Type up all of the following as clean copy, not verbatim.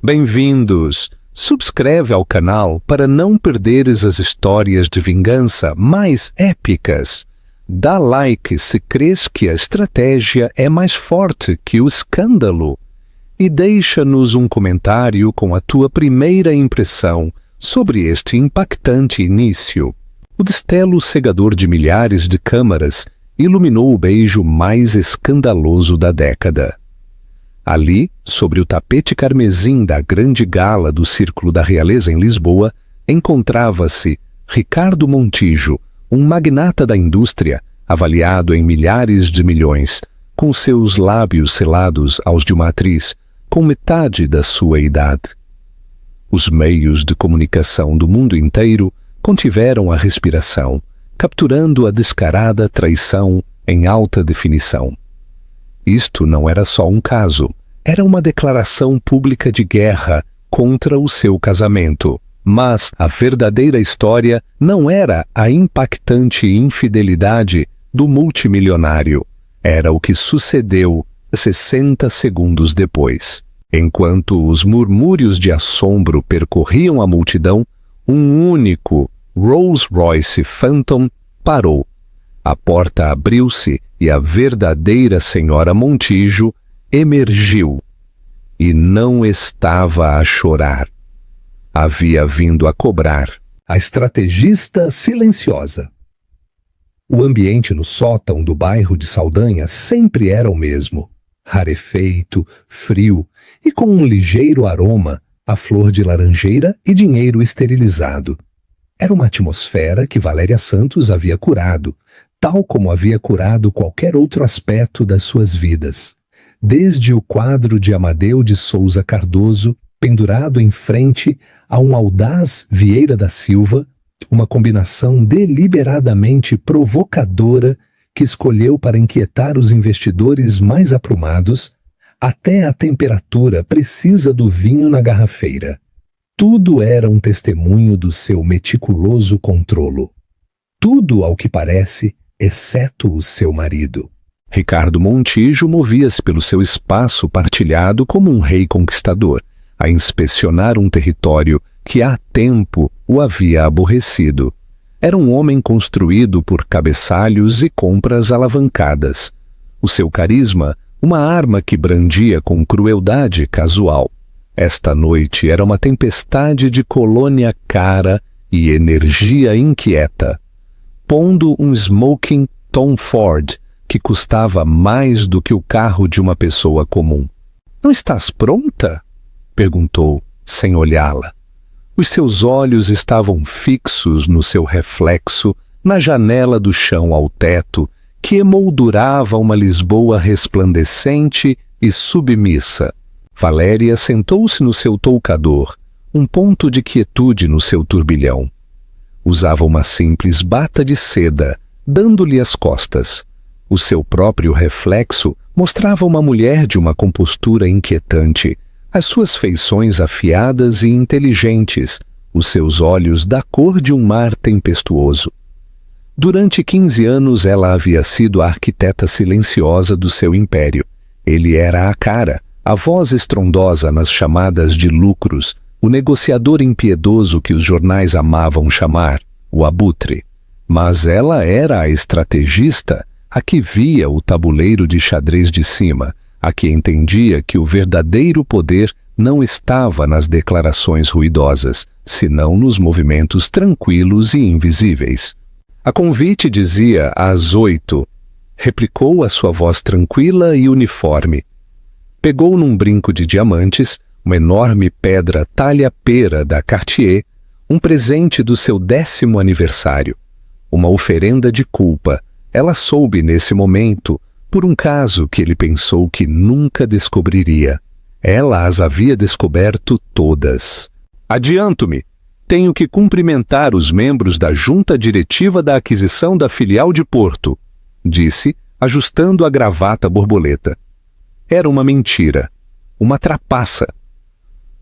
Bem-vindos! Subscreve ao canal para não perderes as histórias de vingança mais épicas. Dá like se crês que a estratégia é mais forte que o escândalo. E deixa-nos um comentário com a tua primeira impressão sobre este impactante início. O destelo cegador de milhares de câmaras iluminou o beijo mais escandaloso da década. Ali, sobre o tapete carmesim da grande gala do Círculo da Realeza em Lisboa, encontrava-se Ricardo Montijo, um magnata da indústria, avaliado em milhares de milhões, com seus lábios selados aos de uma atriz, com metade da sua idade. Os meios de comunicação do mundo inteiro contiveram a respiração, capturando a descarada traição em alta definição. Isto não era só um caso, era uma declaração pública de guerra contra o seu casamento. Mas a verdadeira história não era a impactante infidelidade do multimilionário. Era o que sucedeu 60 segundos depois. Enquanto os murmúrios de assombro percorriam a multidão, um único Rolls-Royce Phantom parou. A porta abriu-se e a verdadeira senhora Montijo emergiu. E não estava a chorar. Havia vindo a cobrar. A estrategista silenciosa. O ambiente no sótão do bairro de Saldanha sempre era o mesmo. Rarefeito, frio e com um ligeiro aroma a flor de laranjeira e dinheiro esterilizado. Era uma atmosfera que Valéria Santos havia curado, tal como havia curado qualquer outro aspecto das suas vidas. Desde o quadro de Amadeu de Souza Cardoso, pendurado em frente a um audaz Vieira da Silva, uma combinação deliberadamente provocadora que escolheu para inquietar os investidores mais aprumados, até a temperatura precisa do vinho na garrafeira. Tudo era um testemunho do seu meticuloso controlo. Tudo, ao que parece, exceto o seu marido. Ricardo Montijo movia-se pelo seu espaço partilhado como um rei conquistador, a inspecionar um território que há tempo o havia aborrecido. Era um homem construído por cabeçalhos e compras alavancadas. O seu carisma, uma arma que brandia com crueldade casual. Esta noite era uma tempestade de colônia cara e energia inquieta. Pondo um smoking Tom Ford, que custava mais do que o carro de uma pessoa comum. "Não estás pronta?" perguntou, sem olhá-la. Os seus olhos estavam fixos no seu reflexo, na janela do chão ao teto, que emoldurava uma Lisboa resplandecente e submissa. Valéria sentou-se no seu toucador, um ponto de quietude no seu turbilhão. Usava uma simples bata de seda, dando-lhe as costas. O seu próprio reflexo mostrava uma mulher de uma compostura inquietante, as suas feições afiadas e inteligentes, os seus olhos da cor de um mar tempestuoso. Durante 15 anos ela havia sido a arquiteta silenciosa do seu império. Ele era a cara, a voz estrondosa nas chamadas de lucros, o negociador impiedoso que os jornais amavam chamar, o abutre. Mas ela era a estrategista, a que via o tabuleiro de xadrez de cima, a que entendia que o verdadeiro poder não estava nas declarações ruidosas, senão nos movimentos tranquilos e invisíveis. A convite dizia às 8, replicou a sua voz tranquila e uniforme. Pegou num brinco de diamantes, uma enorme pedra talha-pera da Cartier, um presente do seu 10º aniversário. Uma oferenda de culpa. Ela soube nesse momento, por um caso que ele pensou que nunca descobriria. Ela as havia descoberto todas. "Adianto-me. Tenho que cumprimentar os membros da junta diretiva da aquisição da filial de Porto", disse, ajustando a gravata borboleta. Era uma mentira, uma trapaça.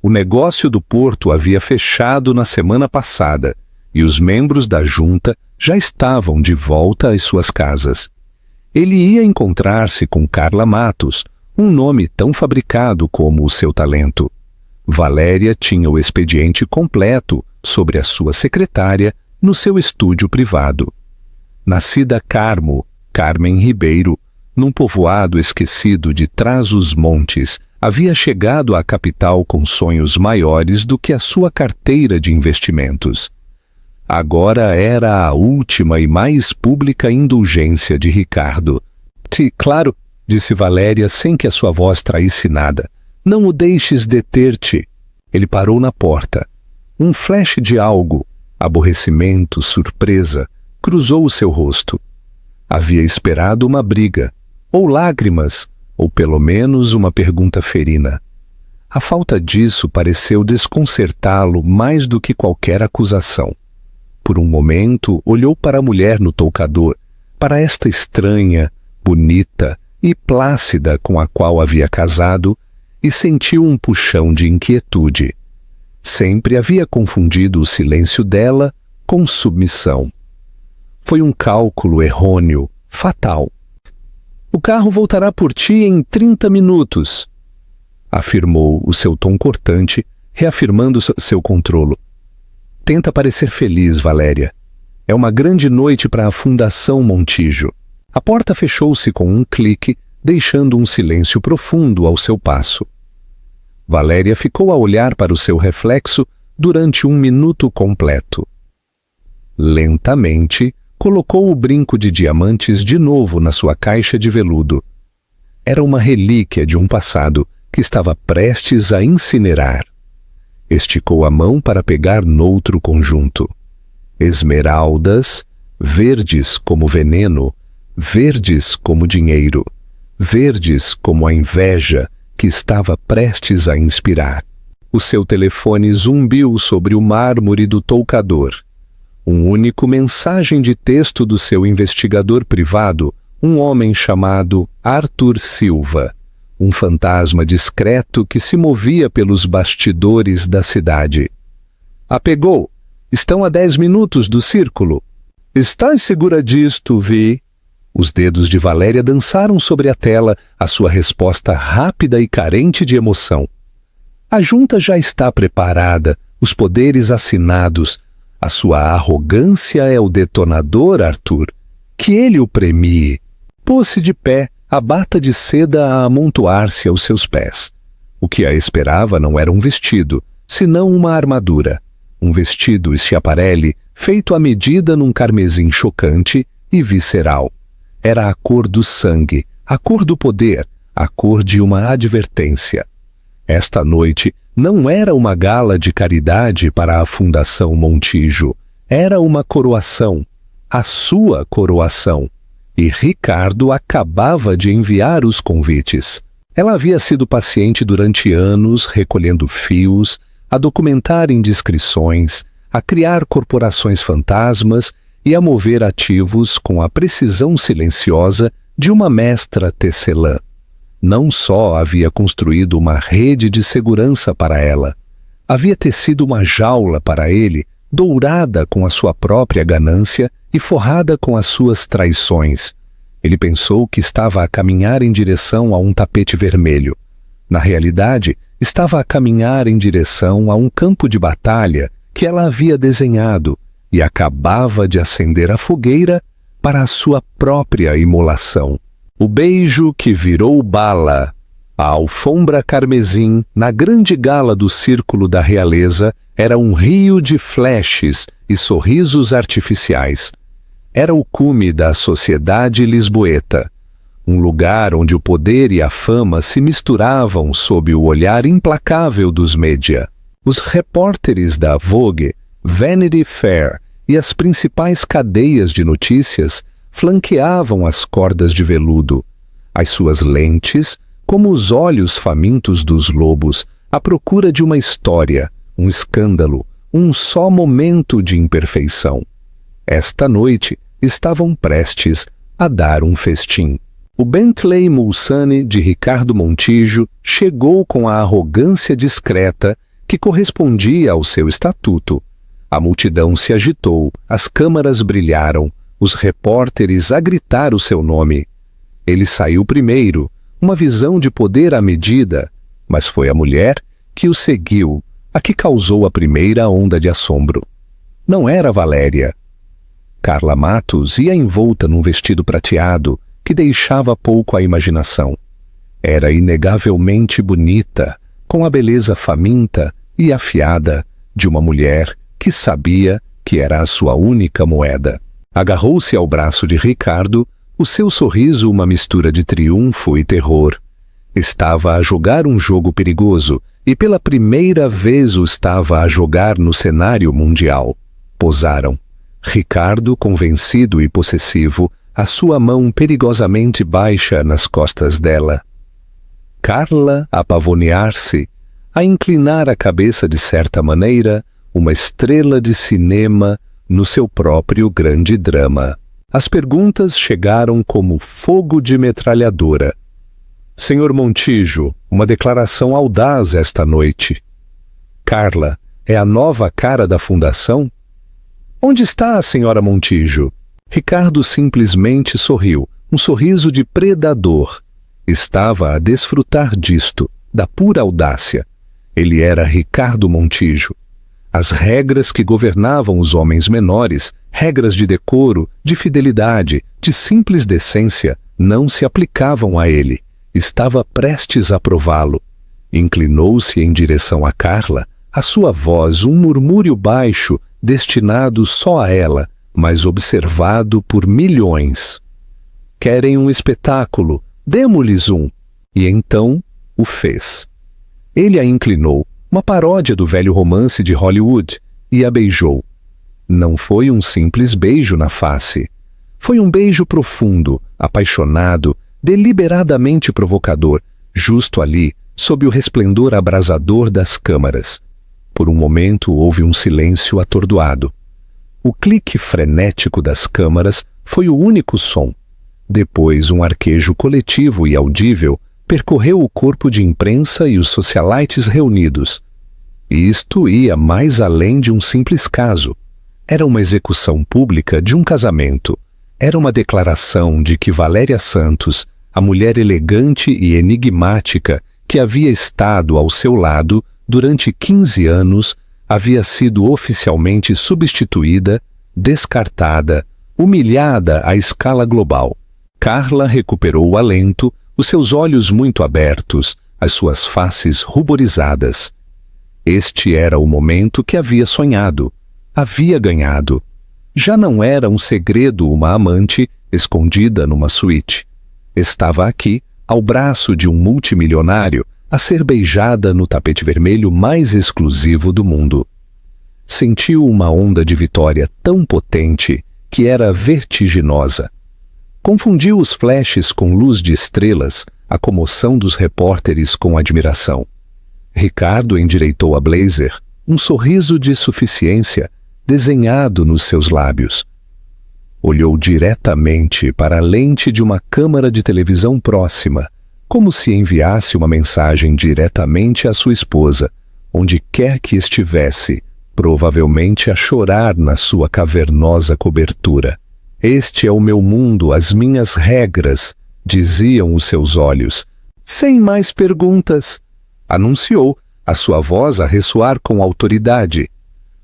O negócio do Porto havia fechado na semana passada e os membros da junta já estavam de volta às suas casas. Ele ia encontrar-se com Carla Matos, um nome tão fabricado como o seu talento. Valéria tinha o expediente completo sobre a sua secretária no seu estúdio privado. Nascida Carmen Ribeiro, num povoado esquecido de Trás-os-Montes, havia chegado à capital com sonhos maiores do que a sua carteira de investimentos. Agora era a última e mais pública indulgência de Ricardo. Claro, disse Valéria sem que a sua voz traísse nada. Não o deixes deter-te. Ele parou na porta. Um flash de algo, aborrecimento, surpresa, cruzou o seu rosto. Havia esperado uma briga, ou lágrimas, ou pelo menos uma pergunta ferina. A falta disso pareceu desconcertá-lo mais do que qualquer acusação. Por um momento, olhou para a mulher no toucador, para esta estranha, bonita e plácida com a qual havia casado, e sentiu um puxão de inquietude. Sempre havia confundido o silêncio dela com submissão. Foi um cálculo errôneo, fatal. O carro voltará por ti em 30 minutos, afirmou o seu tom cortante, reafirmando seu controlo. Tenta parecer feliz, Valéria. É uma grande noite para a Fundação Montijo. A porta fechou-se com um clique, deixando um silêncio profundo ao seu passo. Valéria ficou a olhar para o seu reflexo durante 1 minuto completo. Lentamente, colocou o brinco de diamantes de novo na sua caixa de veludo. Era uma relíquia de um passado que estava prestes a incinerar. Esticou a mão para pegar noutro conjunto. Esmeraldas, verdes como veneno, verdes como dinheiro, verdes como a inveja que estava prestes a inspirar. O seu telefone zumbiu sobre o mármore do toucador. Um único mensagem de texto do seu investigador privado, um homem chamado Arthur Silva, um fantasma discreto que se movia pelos bastidores da cidade. Apegou. Estão a 10 minutos do círculo. Estás segura disto, Vi? Os dedos de Valéria dançaram sobre a tela, a sua resposta rápida e carente de emoção. A junta já está preparada, os poderes assinados. A sua arrogância é o detonador, Arthur. Que ele o premie. Pôs-se de pé, a bata de seda a amontoar-se aos seus pés. O que a esperava não era um vestido, senão uma armadura. Um vestido Schiaparelli feito à medida num carmesim chocante e visceral. Era a cor do sangue, a cor do poder, a cor de uma advertência. Esta noite não era uma gala de caridade para a Fundação Montijo. Era uma coroação, a sua coroação. E Ricardo acabava de enviar os convites. Ela havia sido paciente durante anos, recolhendo fios, a documentar indiscrições, a criar corporações fantasmas e a mover ativos com a precisão silenciosa de uma mestra tecelã. Não só havia construído uma rede de segurança para ela, havia tecido uma jaula para ele, dourada com a sua própria ganância e forrada com as suas traições. Ele pensou que estava a caminhar em direção a um tapete vermelho. Na realidade, estava a caminhar em direção a um campo de batalha que ela havia desenhado e acabava de acender a fogueira para a sua própria imolação. O beijo que virou bala, a alfombra carmesim na grande gala do Círculo da Realeza era um rio de flashes e sorrisos artificiais. Era o cume da sociedade lisboeta, um lugar onde o poder e a fama se misturavam sob o olhar implacável dos média. Os repórteres da Vogue, Vanity Fair e as principais cadeias de notícias flanqueavam as cordas de veludo, as suas lentes, como os olhos famintos dos lobos, à procura de uma história, um escândalo, um só momento de imperfeição. Esta noite estavam prestes a dar um festim. O Bentley Mulsanne de Ricardo Montijo chegou com a arrogância discreta que correspondia ao seu estatuto. A multidão se agitou, as câmaras brilharam, os repórteres a gritar o seu nome. Ele saiu primeiro, uma visão de poder à medida, mas foi a mulher que o seguiu, a que causou a primeira onda de assombro. Não era Valéria. Carla Matos ia envolta num vestido prateado que deixava pouco à imaginação. Era inegavelmente bonita, com a beleza faminta e afiada de uma mulher que sabia que era a sua única moeda. Agarrou-se ao braço de Ricardo, o seu sorriso uma mistura de triunfo e terror. Estava a jogar um jogo perigoso e pela primeira vez o estava a jogar no cenário mundial. Posaram. Ricardo, convencido e possessivo, a sua mão perigosamente baixa nas costas dela. Carla a pavonear-se, a inclinar a cabeça de certa maneira, uma estrela de cinema no seu próprio grande drama. As perguntas chegaram como fogo de metralhadora. Senhor Montijo, uma declaração audaz esta noite. Carla, é a nova cara da fundação? Onde está a senhora Montijo? Ricardo simplesmente sorriu, um sorriso de predador. Estava a desfrutar disto, da pura audácia. Ele era Ricardo Montijo. As regras que governavam os homens menores, regras de decoro, de fidelidade, de simples decência, não se aplicavam a ele. Estava prestes a prová-lo. Inclinou-se em direção a Carla, a sua voz um murmúrio baixo, destinado só a ela, mas observado por milhões. Querem um espetáculo, demo-lhes um. E então o fez. Ele a inclinou, uma paródia do velho romance de Hollywood, e a beijou. Não foi um simples beijo na face. Foi um beijo profundo, apaixonado, deliberadamente provocador, justo ali, sob o resplendor abrasador das câmaras. Por um momento houve um silêncio atordoado. O clique frenético das câmaras foi o único som. Depois um arquejo coletivo e audível percorreu o corpo de imprensa e os socialites reunidos. Isto ia mais além de um simples caso. Era uma execução pública de um casamento. Era uma declaração de que Valéria Santos, a mulher elegante e enigmática que havia estado ao seu lado durante 15 anos, havia sido oficialmente substituída, descartada, humilhada à escala global. Carla recuperou o alento, os seus olhos muito abertos, as suas faces ruborizadas. Este era o momento que havia sonhado. Havia ganhado. Já não era um segredo uma amante escondida numa suíte. Estava aqui, ao braço de um multimilionário, a ser beijada no tapete vermelho mais exclusivo do mundo. Sentiu uma onda de vitória tão potente que era vertiginosa. Confundiu os flashes com luz de estrelas, a comoção dos repórteres com admiração. Ricardo endireitou a blazer, um sorriso de suficiência desenhado nos seus lábios. Olhou diretamente para a lente de uma câmara de televisão próxima, como se enviasse uma mensagem diretamente à sua esposa, onde quer que estivesse, provavelmente a chorar na sua cavernosa cobertura. Este é o meu mundo, as minhas regras, diziam os seus olhos. Sem mais perguntas, anunciou, a sua voz a ressoar com autoridade.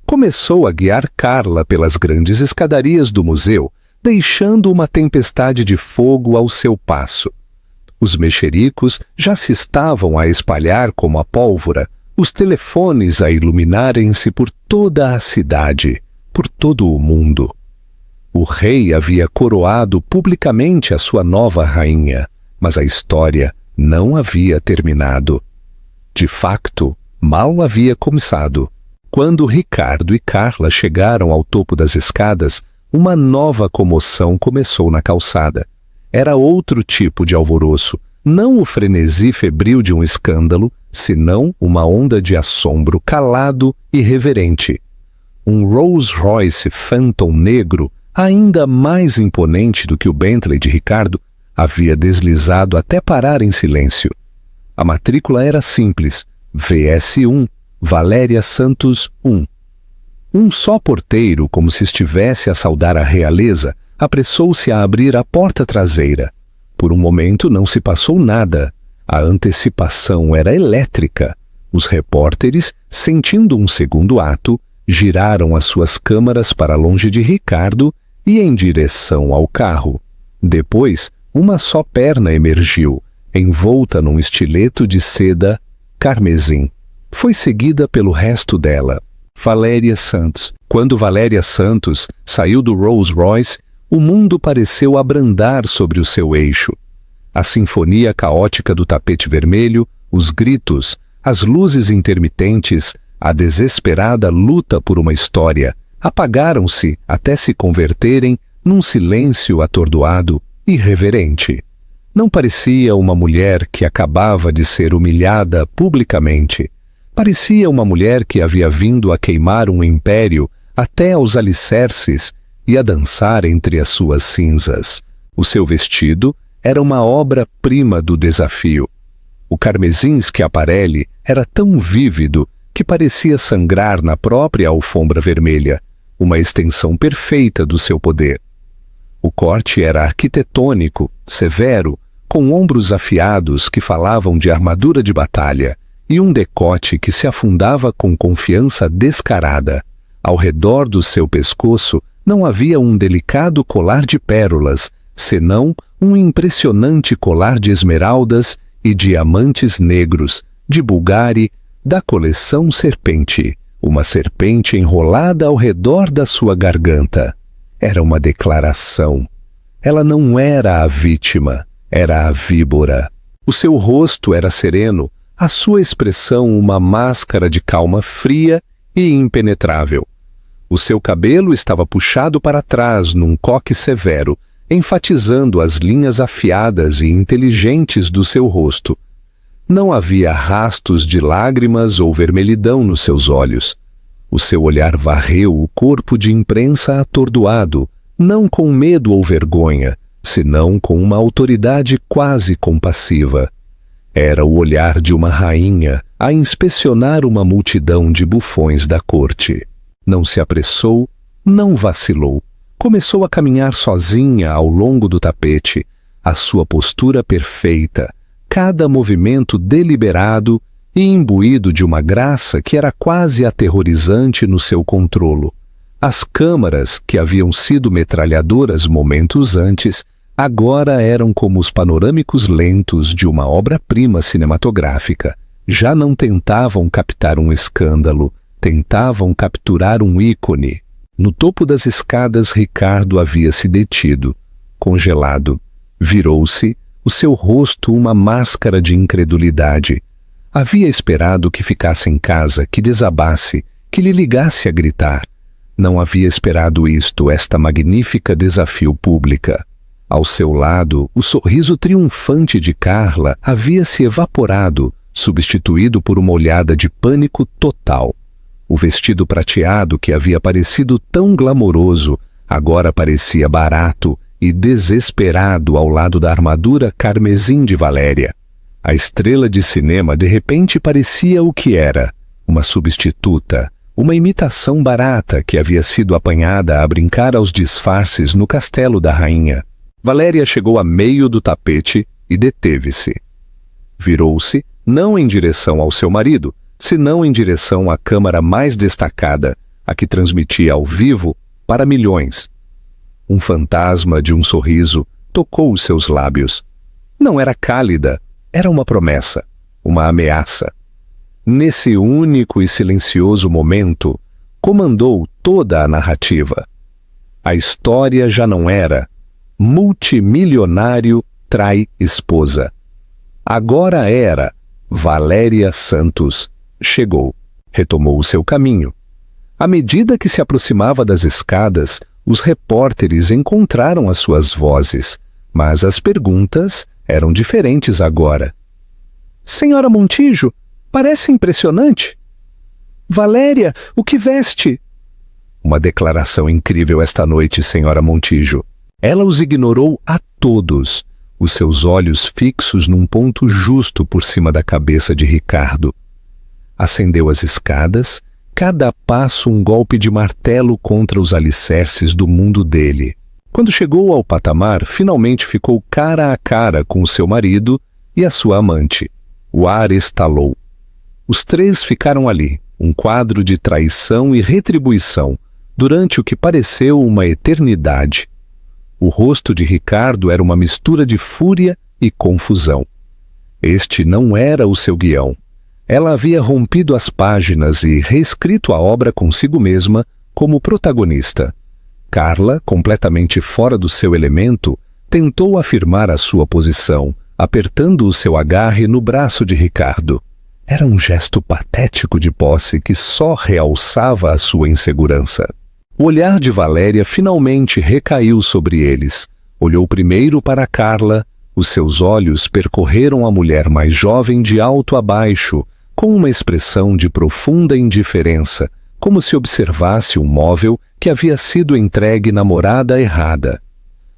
Começou a guiar Carla pelas grandes escadarias do museu, deixando uma tempestade de fogo ao seu passo. Os mexericos já se estavam a espalhar como a pólvora, os telefones a iluminarem-se por toda a cidade, por todo o mundo. O rei havia coroado publicamente a sua nova rainha, mas a história não havia terminado. De facto, mal havia começado. Quando Ricardo e Carla chegaram ao topo das escadas, uma nova comoção começou na calçada. Era outro tipo de alvoroço, não o frenesi febril de um escândalo, senão uma onda de assombro calado e reverente. Um Rolls-Royce Phantom negro, ainda mais imponente do que o Bentley de Ricardo, havia deslizado até parar em silêncio. A matrícula era simples, VS1, Valéria Santos 1. Um só porteiro, como se estivesse a saudar a realeza, apressou-se a abrir a porta traseira. Por um momento não se passou nada. A antecipação era elétrica. Os repórteres, sentindo um segundo ato, giraram as suas câmaras para longe de Ricardo e em direção ao carro. Depois, uma só perna emergiu, envolta num estileto de seda carmesim. Foi seguida pelo resto dela. Valéria Santos. Quando Valéria Santos saiu do Rolls Royce, o mundo pareceu abrandar sobre o seu eixo. A sinfonia caótica do tapete vermelho, os gritos, as luzes intermitentes, a desesperada luta por uma história, apagaram-se até se converterem num silêncio atordoado e reverente. Não parecia uma mulher que acabava de ser humilhada publicamente. Parecia uma mulher que havia vindo a queimar um império até aos alicerces e a dançar entre as suas cinzas. O seu vestido era uma obra-prima do desafio. O carmesim Schiaparelli era tão vívido que parecia sangrar na própria alfombra vermelha, uma extensão perfeita do seu poder. O corte era arquitetônico, severo, com ombros afiados que falavam de armadura de batalha e um decote que se afundava com confiança descarada. Ao redor do seu pescoço não havia um delicado colar de pérolas, senão um impressionante colar de esmeraldas e diamantes negros, de Bulgari, da coleção Serpente, uma serpente enrolada ao redor da sua garganta. Era uma declaração. Ela não era a vítima, era a víbora. O seu rosto era sereno, a sua expressão uma máscara de calma fria e impenetrável. O seu cabelo estava puxado para trás num coque severo, enfatizando as linhas afiadas e inteligentes do seu rosto. Não havia rastos de lágrimas ou vermelhidão nos seus olhos. O seu olhar varreu o corpo de imprensa atordoado, não com medo ou vergonha, senão com uma autoridade quase compassiva. Era o olhar de uma rainha a inspecionar uma multidão de bufões da corte. Não se apressou, não vacilou. Começou a caminhar sozinha ao longo do tapete, a sua postura perfeita, cada movimento deliberado e imbuído de uma graça que era quase aterrorizante no seu controlo. As câmaras, que haviam sido metralhadoras momentos antes, agora eram como os panorâmicos lentos de uma obra-prima cinematográfica. Já não tentavam captar um escândalo, tentavam capturar um ícone. No topo das escadas, Ricardo havia se detido, congelado. Virou-se, o seu rosto uma máscara de incredulidade. Havia esperado que ficasse em casa, que desabasse, que lhe ligasse a gritar. Não havia esperado esta magnífica desafio pública. Ao seu lado, o sorriso triunfante de Carla havia se evaporado, substituído por uma olhada de pânico total. O vestido prateado que havia parecido tão glamouroso, agora parecia barato e desesperado ao lado da armadura carmesim de Valéria. A estrela de cinema de repente parecia o que era, uma substituta, uma imitação barata que havia sido apanhada a brincar aos disfarces no castelo da rainha. Valéria chegou a meio do tapete e deteve-se. Virou-se, não em direção ao seu marido, senão em direção à câmara mais destacada, a que transmitia ao vivo para milhões. Um fantasma de um sorriso tocou os seus lábios. Não era cálida, era uma promessa, uma ameaça. Nesse único e silencioso momento, comandou toda a narrativa. A história já não era multimilionário trai esposa. Agora era Valéria Santos. Chegou, retomou o seu caminho. À medida que se aproximava das escadas, os repórteres encontraram as suas vozes, mas as perguntas eram diferentes agora. Senhora Montijo, parece impressionante. Valéria, o que veste? Uma declaração incrível esta noite, senhora Montijo. Ela os ignorou a todos, os seus olhos fixos num ponto justo por cima da cabeça de Ricardo. Ascendeu as escadas, cada passo um golpe de martelo contra os alicerces do mundo dele. Quando chegou ao patamar, finalmente ficou cara a cara com o seu marido e a sua amante. O ar estalou. Os três ficaram ali, um quadro de traição e retribuição, durante o que pareceu uma eternidade. O rosto de Ricardo era uma mistura de fúria e confusão. Este não era o seu guião. Ela havia rompido as páginas e reescrito a obra consigo mesma como protagonista. Carla, completamente fora do seu elemento, tentou afirmar a sua posição, apertando o seu agarre no braço de Ricardo. Era um gesto patético de posse que só realçava a sua insegurança. O olhar de Valéria finalmente recaiu sobre eles. Olhou primeiro para Carla. Os seus olhos percorreram a mulher mais jovem de alto a baixo, com uma expressão de profunda indiferença, como se observasse um móvel que havia sido entregue na morada errada.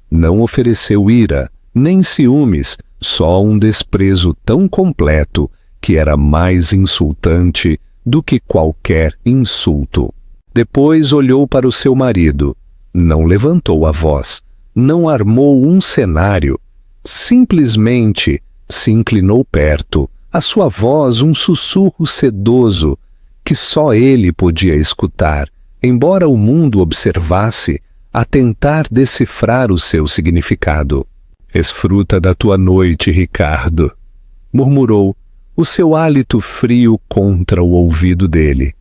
Não ofereceu ira, nem ciúmes, só um desprezo tão completo que era mais insultante do que qualquer insulto. Depois olhou para o seu marido. Não levantou a voz, não armou um cenário. Simplesmente se inclinou perto, a sua voz um sussurro sedoso que só ele podia escutar, embora o mundo observasse, a tentar decifrar o seu significado. «Desfruta da tua noite, Ricardo», murmurou, o seu hálito frio contra o ouvido dele.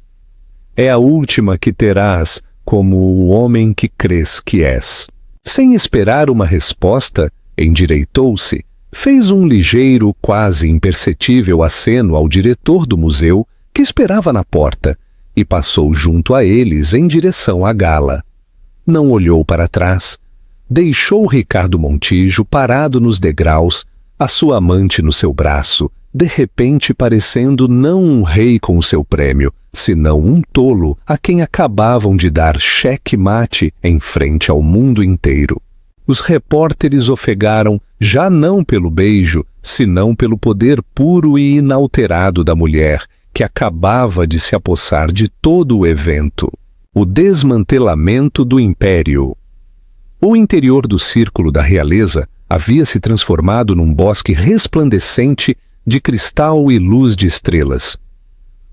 «É a última que terás como o homem que crês que és». Sem esperar uma resposta, endireitou-se, fez um ligeiro, quase imperceptível aceno ao diretor do museu, que esperava na porta, e passou junto a eles em direção à gala. Não olhou para trás. Deixou Ricardo Montijo parado nos degraus, a sua amante no seu braço, de repente parecendo não um rei com o seu prêmio, senão um tolo a quem acabavam de dar cheque-mate em frente ao mundo inteiro. Os repórteres ofegaram já não pelo beijo, senão pelo poder puro e inalterado da mulher, que acabava de se apossar de todo o evento. O desmantelamento do império. O interior do círculo da realeza havia se transformado num bosque resplandecente de cristal e luz de estrelas.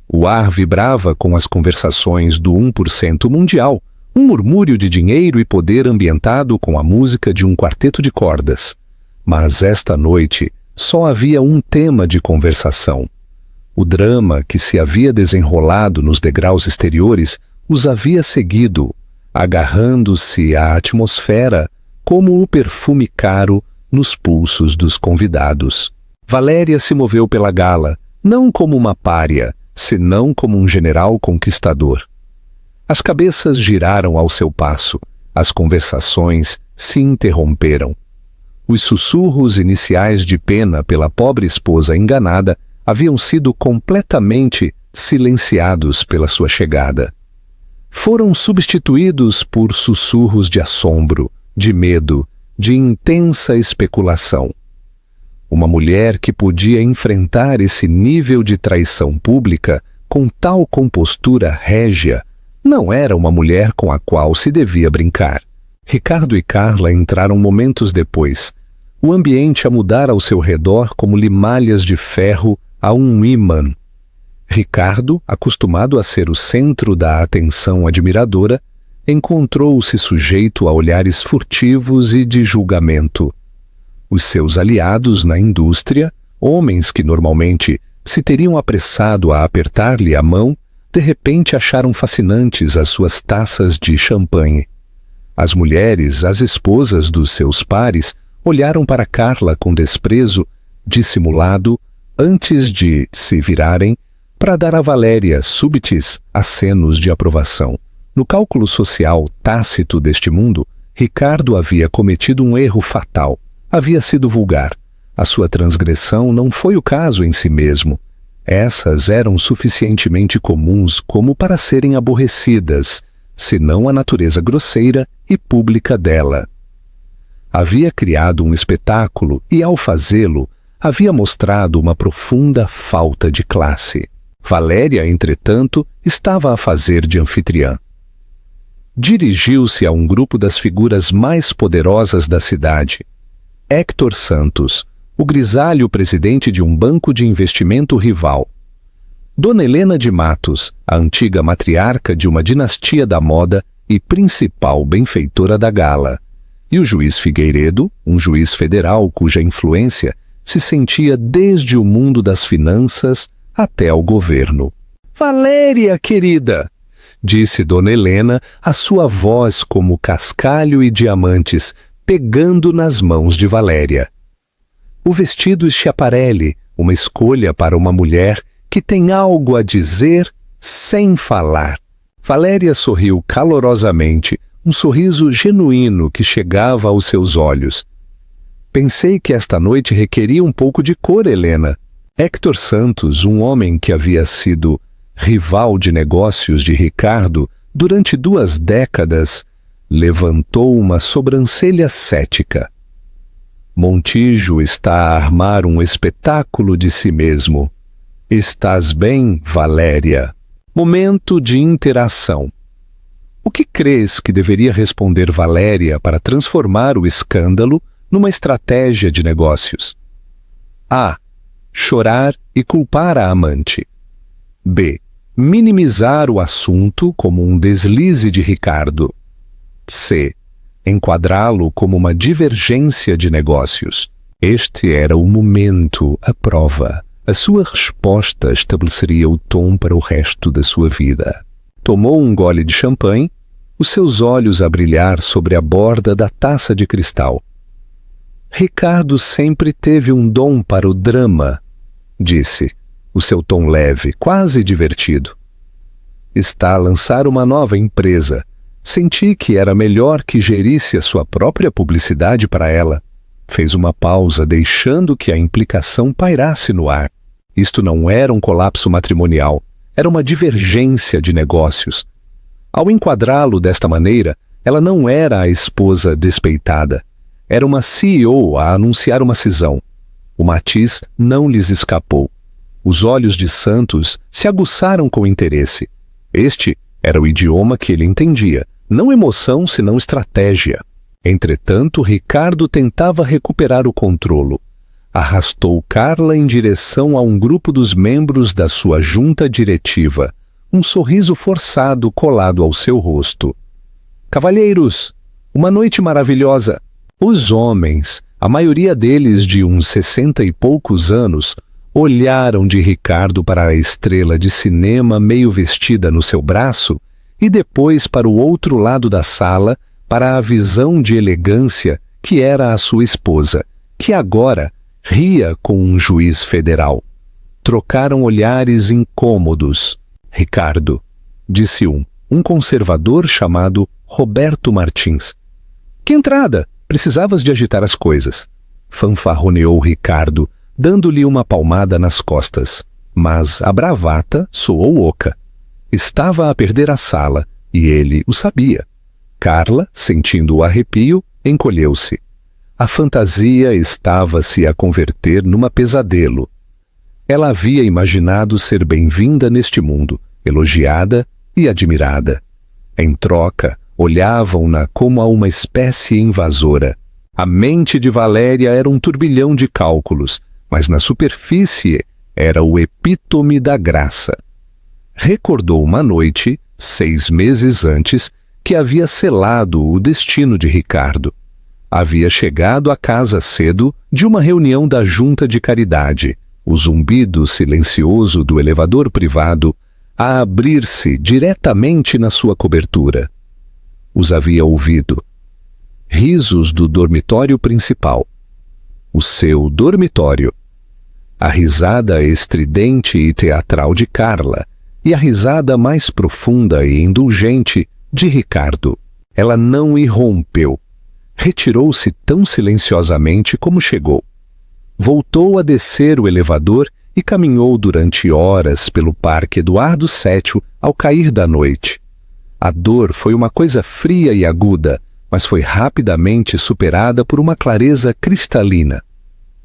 O ar vibrava com as conversações do 1% mundial, um murmúrio de dinheiro e poder ambientado com a música de um quarteto de cordas. Mas esta noite só havia um tema de conversação. O drama que se havia desenrolado nos degraus exteriores os havia seguido, agarrando-se à atmosfera como o perfume caro nos pulsos dos convidados. Valéria se moveu pela gala, não como uma pária, senão como um general conquistador. As cabeças giraram ao seu passo, as conversações se interromperam. Os sussurros iniciais de pena pela pobre esposa enganada haviam sido completamente silenciados pela sua chegada. Foram substituídos por sussurros de assombro, de medo, de intensa especulação. Uma mulher que podia enfrentar esse nível de traição pública com tal compostura régia não era uma mulher com a qual se devia brincar. Ricardo e Carla entraram momentos depois. O ambiente a mudar ao seu redor como limalhas de ferro a um ímã. Ricardo, acostumado a ser o centro da atenção admiradora, encontrou-se sujeito a olhares furtivos e de julgamento. Os seus aliados na indústria, homens que normalmente se teriam apressado a apertar-lhe a mão, de repente acharam fascinantes as suas taças de champanhe. As mulheres, as esposas dos seus pares, olharam para Carla com desprezo dissimulado antes de se virarem para dar a Valéria súbitos acenos de aprovação. No cálculo social tácito deste mundo, Ricardo havia cometido um erro fatal. Havia sido vulgar. A sua transgressão não foi o caso em si mesmo. Essas eram suficientemente comuns como para serem aborrecidas, senão a natureza grosseira e pública dela. Havia criado um espetáculo e, ao fazê-lo, havia mostrado uma profunda falta de classe. Valéria, entretanto, estava a fazer de anfitriã. Dirigiu-se a um grupo das figuras mais poderosas da cidade. Héctor Santos, o grisalho presidente de um banco de investimento rival. Dona Helena de Matos, a antiga matriarca de uma dinastia da moda e principal benfeitora da gala, e o juiz Figueiredo, um juiz federal cuja influência se sentia desde o mundo das finanças até ao governo. "Valéria, querida!" disse Dona Helena, a sua voz como cascalho e diamantes, pegando nas mãos de Valéria. O vestido Schiaparelli, uma escolha para uma mulher que tem algo a dizer sem falar. Valéria sorriu calorosamente, um sorriso genuíno que chegava aos seus olhos. "Pensei que esta noite requeria um pouco de cor, Helena." Héctor Santos, um homem que havia sido rival de negócios de Ricardo durante 2 décadas, levantou uma sobrancelha cética. "Montijo está a armar um espetáculo de si mesmo. Estás bem, Valéria?" Momento de interação. O que crees que deveria responder Valéria para transformar o escândalo numa estratégia de negócios? A. Chorar e culpar a amante. B. Minimizar o assunto como um deslize de Ricardo. C. Enquadrá-lo como uma divergência de negócios. Este era o momento, a prova. A sua resposta estabeleceria o tom para o resto da sua vida. Tomou um gole de champanhe, os seus olhos a brilhar sobre a borda da taça de cristal. "Ricardo sempre teve um dom para o drama", disse, o seu tom leve, quase divertido. "Está a lançar uma nova empresa. Senti que era melhor que gerisse a sua própria publicidade para ela." Fez uma pausa, deixando que a implicação pairasse no ar. Isto não era um colapso matrimonial, era uma divergência de negócios. Ao enquadrá-lo desta maneira, ela não era a esposa despeitada. Era uma CEO a anunciar uma cisão. O matiz não lhes escapou. Os olhos de Santos se aguçaram com interesse. Este era o idioma que ele entendia, não emoção senão estratégia. Entretanto, Ricardo tentava recuperar o controlo. Arrastou Carla em direção a um grupo dos membros da sua junta diretiva, um sorriso forçado colado ao seu rosto. "Cavalheiros, uma noite maravilhosa." Os homens, a maioria deles de uns 60 e poucos anos, olharam de Ricardo para a estrela de cinema meio vestida no seu braço e depois para o outro lado da sala, para a visão de elegância que era a sua esposa, que agora ria com um juiz federal. Trocaram olhares incômodos. "Ricardo", disse um conservador chamado Roberto Martins. "Que entrada! Precisavas de agitar as coisas", fanfarroneou Ricardo, dando-lhe uma palmada nas costas. Mas a bravata soou oca. Estava a perder a sala, e ele o sabia. Carla, sentindo o arrepio, encolheu-se. A fantasia estava-se a converter numa pesadelo. Ela havia imaginado ser bem-vinda neste mundo, elogiada e admirada. Em troca, olhavam-na como a uma espécie invasora. A mente de Valéria era um turbilhão de cálculos, mas na superfície era o epítome da graça. Recordou uma noite, 6 meses antes, que havia selado o destino de Ricardo. Havia chegado à casa cedo de uma reunião da junta de caridade, o zumbido silencioso do elevador privado a abrir-se diretamente na sua cobertura. Os havia ouvido. Risos do dormitório principal. O seu dormitório. A risada estridente e teatral de Carla e a risada mais profunda e indulgente de Ricardo. Ela não irrompeu. Retirou-se tão silenciosamente como chegou. Voltou a descer o elevador e caminhou durante horas pelo Parque Eduardo VII ao cair da noite. A dor foi uma coisa fria e aguda, mas foi rapidamente superada por uma clareza cristalina.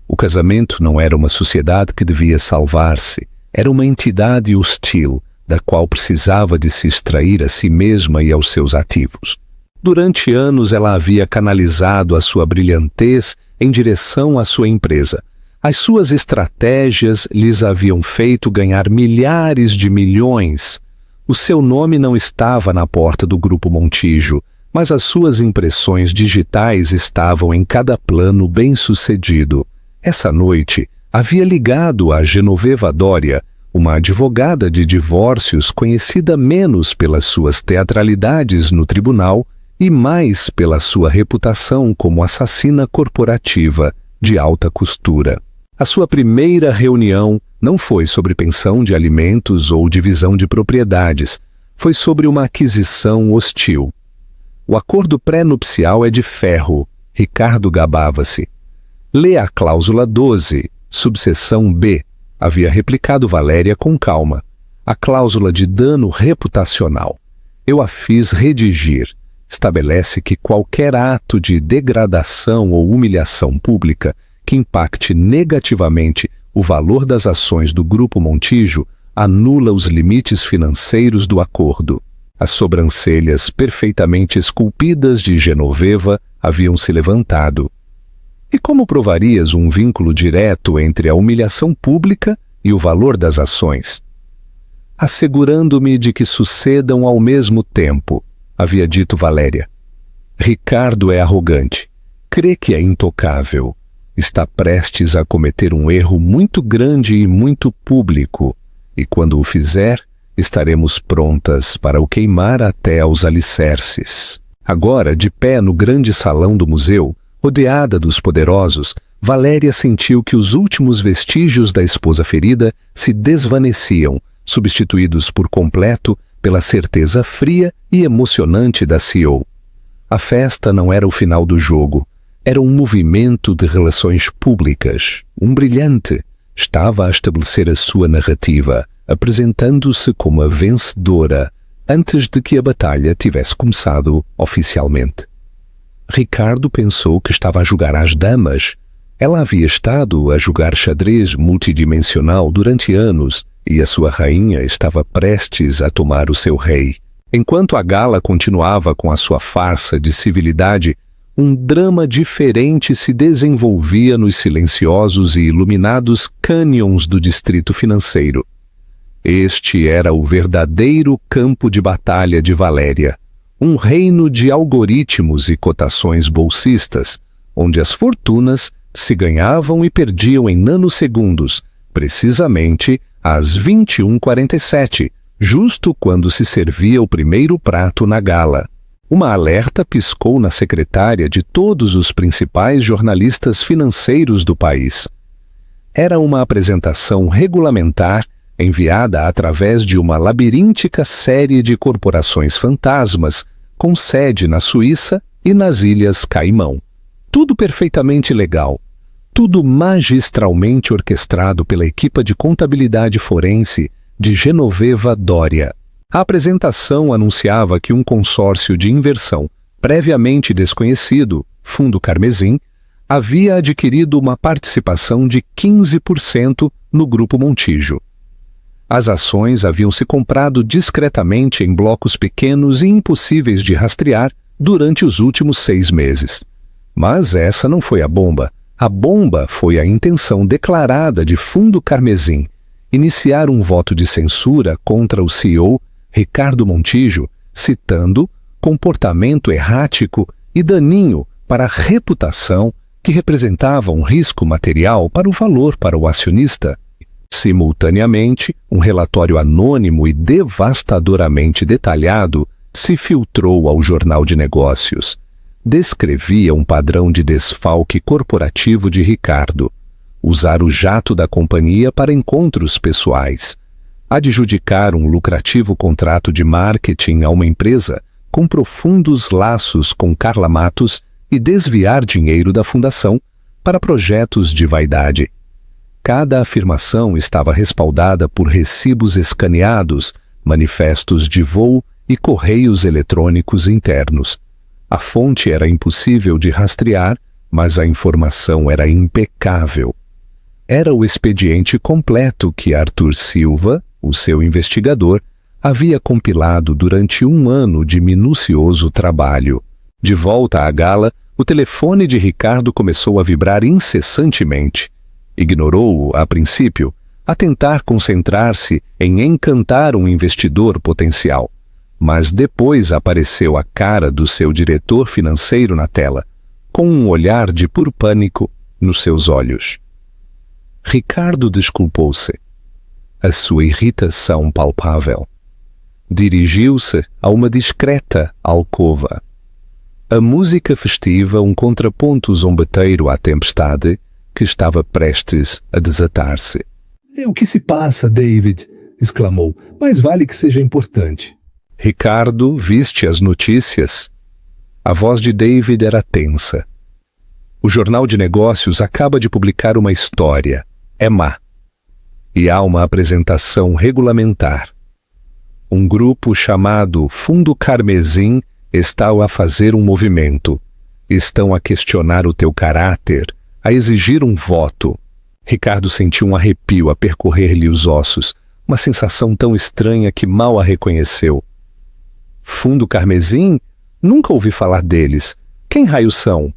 O casamento não era uma sociedade que devia salvar-se, era uma entidade hostil, da qual precisava de se extrair a si mesma e aos seus ativos. Durante anos ela havia canalizado a sua brilhantez em direção à sua empresa, As suas estratégias lhes haviam feito ganhar milhares de milhões. O seu nome não estava na porta do Grupo Montijo, mas as suas impressões digitais estavam em cada plano bem-sucedido. Essa noite, havia ligado a Genoveva Doria, uma advogada de divórcios conhecida menos pelas suas teatralidades no tribunal e mais pela sua reputação como assassina corporativa de alta costura. A sua primeira reunião não foi sobre pensão de alimentos ou divisão de propriedades, foi sobre uma aquisição hostil. O acordo pré-nupcial é de ferro, Ricardo gabava-se. Lê a cláusula 12, subseção B, havia replicado Valéria com calma. A cláusula de dano reputacional. Eu a fiz redigir. Estabelece que qualquer ato de degradação ou humilhação pública que impacte negativamente o valor das ações do Grupo Montijo anula os limites financeiros do acordo. As sobrancelhas perfeitamente esculpidas de Genoveva haviam se levantado. E como provarias um vínculo direto entre a humilhação pública e o valor das ações? Assegurando-me de que sucedam ao mesmo tempo, havia dito Valéria. Ricardo é arrogante, crê que é intocável. Está prestes a cometer um erro muito grande e muito público, e quando o fizer, estaremos prontas para o queimar até aos alicerces. Agora, de pé no grande salão do museu, rodeada dos poderosos, Valéria sentiu que os últimos vestígios da esposa ferida se desvaneciam, substituídos por completo pela certeza fria e emocionante da CEO. A festa não era o final do jogo, era um movimento de relações públicas. Um brilhante estava a estabelecer a sua narrativa, apresentando-se como a vencedora, antes de que a batalha tivesse começado oficialmente. Ricardo pensou que estava a jogar às damas. Ela havia estado a jogar xadrez multidimensional durante anos e a sua rainha estava prestes a tomar o seu rei. Enquanto a gala continuava com a sua farsa de civilidade, um drama diferente se desenvolvia nos silenciosos e iluminados cânions do distrito financeiro. Este era o verdadeiro campo de batalha de Valéria, um reino de algoritmos e cotações bolsistas, onde as fortunas se ganhavam e perdiam em nanosegundos, precisamente às 21h47, justo quando se servia o primeiro prato na gala. Uma alerta piscou na secretária de todos os principais jornalistas financeiros do país. Era uma apresentação regulamentar enviada através de uma labiríntica série de corporações fantasmas com sede na Suíça e nas Ilhas Caimão. Tudo perfeitamente legal, tudo magistralmente orquestrado pela equipa de contabilidade forense de Genoveva Doria. A apresentação anunciava que um consórcio de inversão, previamente desconhecido, Fundo Carmesim, havia adquirido uma participação de 15% no Grupo Montijo. As ações haviam se comprado discretamente em blocos pequenos e impossíveis de rastrear durante os últimos 6 meses. Mas essa não foi a bomba. A bomba foi a intenção declarada de Fundo Carmesim iniciar um voto de censura contra o CEO Ricardo Montijo, citando comportamento errático e daninho para a reputação que representava um risco material para o valor para o acionista. Simultaneamente, um relatório anônimo e devastadoramente detalhado se filtrou ao Jornal de Negócios. Descrevia um padrão de desfalque corporativo de Ricardo. Usar o jato da companhia para encontros pessoais. Adjudicar um lucrativo contrato de marketing a uma empresa com profundos laços com Carla Matos e desviar dinheiro da fundação para projetos de vaidade. Cada afirmação estava respaldada por recibos escaneados, manifestos de voo e correios eletrônicos internos. A fonte era impossível de rastrear, mas a informação era impecável. Era o expediente completo que Arthur Silva, o seu investigador, havia compilado durante 1 ano de minucioso trabalho. De volta à gala, o telefone de Ricardo começou a vibrar incessantemente. Ignorou-o a princípio, a tentar concentrar-se em encantar um investidor potencial. Mas depois apareceu a cara do seu diretor financeiro na tela, com um olhar de puro pânico nos seus olhos. Ricardo desculpou-se. A sua irritação palpável. Dirigiu-se a uma discreta alcova. A música festiva, um contraponto zombeteiro à tempestade que estava prestes a desatar-se. É o que se passa, David, exclamou. Mais vale que seja importante. Ricardo viste as notícias. A voz de David era tensa. O jornal de negócios acaba de publicar uma história. É má. E há uma apresentação regulamentar. Um grupo chamado Fundo Carmesim está a fazer um movimento. Estão a questionar o teu caráter, a exigir um voto. Ricardo sentiu um arrepio a percorrer-lhe os ossos, uma sensação tão estranha que mal a reconheceu. Fundo Carmesim? Nunca ouvi falar deles. Quem raios são?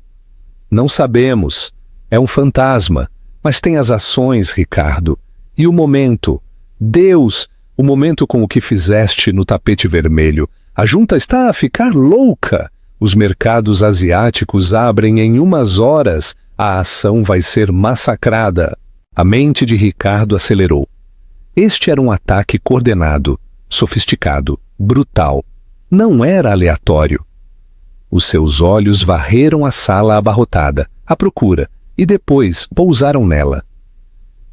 Não sabemos. É um fantasma. Mas tem as ações, Ricardo. E o momento. Deus, o momento com o que fizeste no tapete vermelho. A junta está a ficar louca. Os mercados asiáticos abrem em umas horas. A ação vai ser massacrada. A mente de Ricardo acelerou. Este era um ataque coordenado, sofisticado, brutal. Não era aleatório. Os seus olhos varreram a sala abarrotada, à procura, e depois pousaram nela.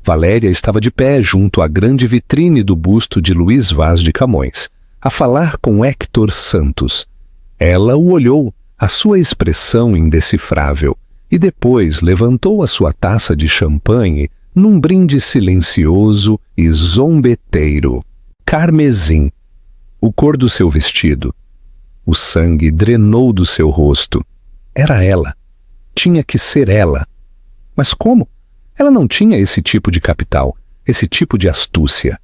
Valéria estava de pé junto à grande vitrine do busto de Luís Vaz de Camões, a falar com Héctor Santos. Ela o olhou, a sua expressão indecifrável, e depois levantou a sua taça de champanhe num brinde silencioso e zombeteiro. Carmesim. O cor do seu vestido. O sangue drenou do seu rosto. Era ela. Tinha que ser ela. Mas como? Ela não tinha esse tipo de capital, esse tipo de astúcia.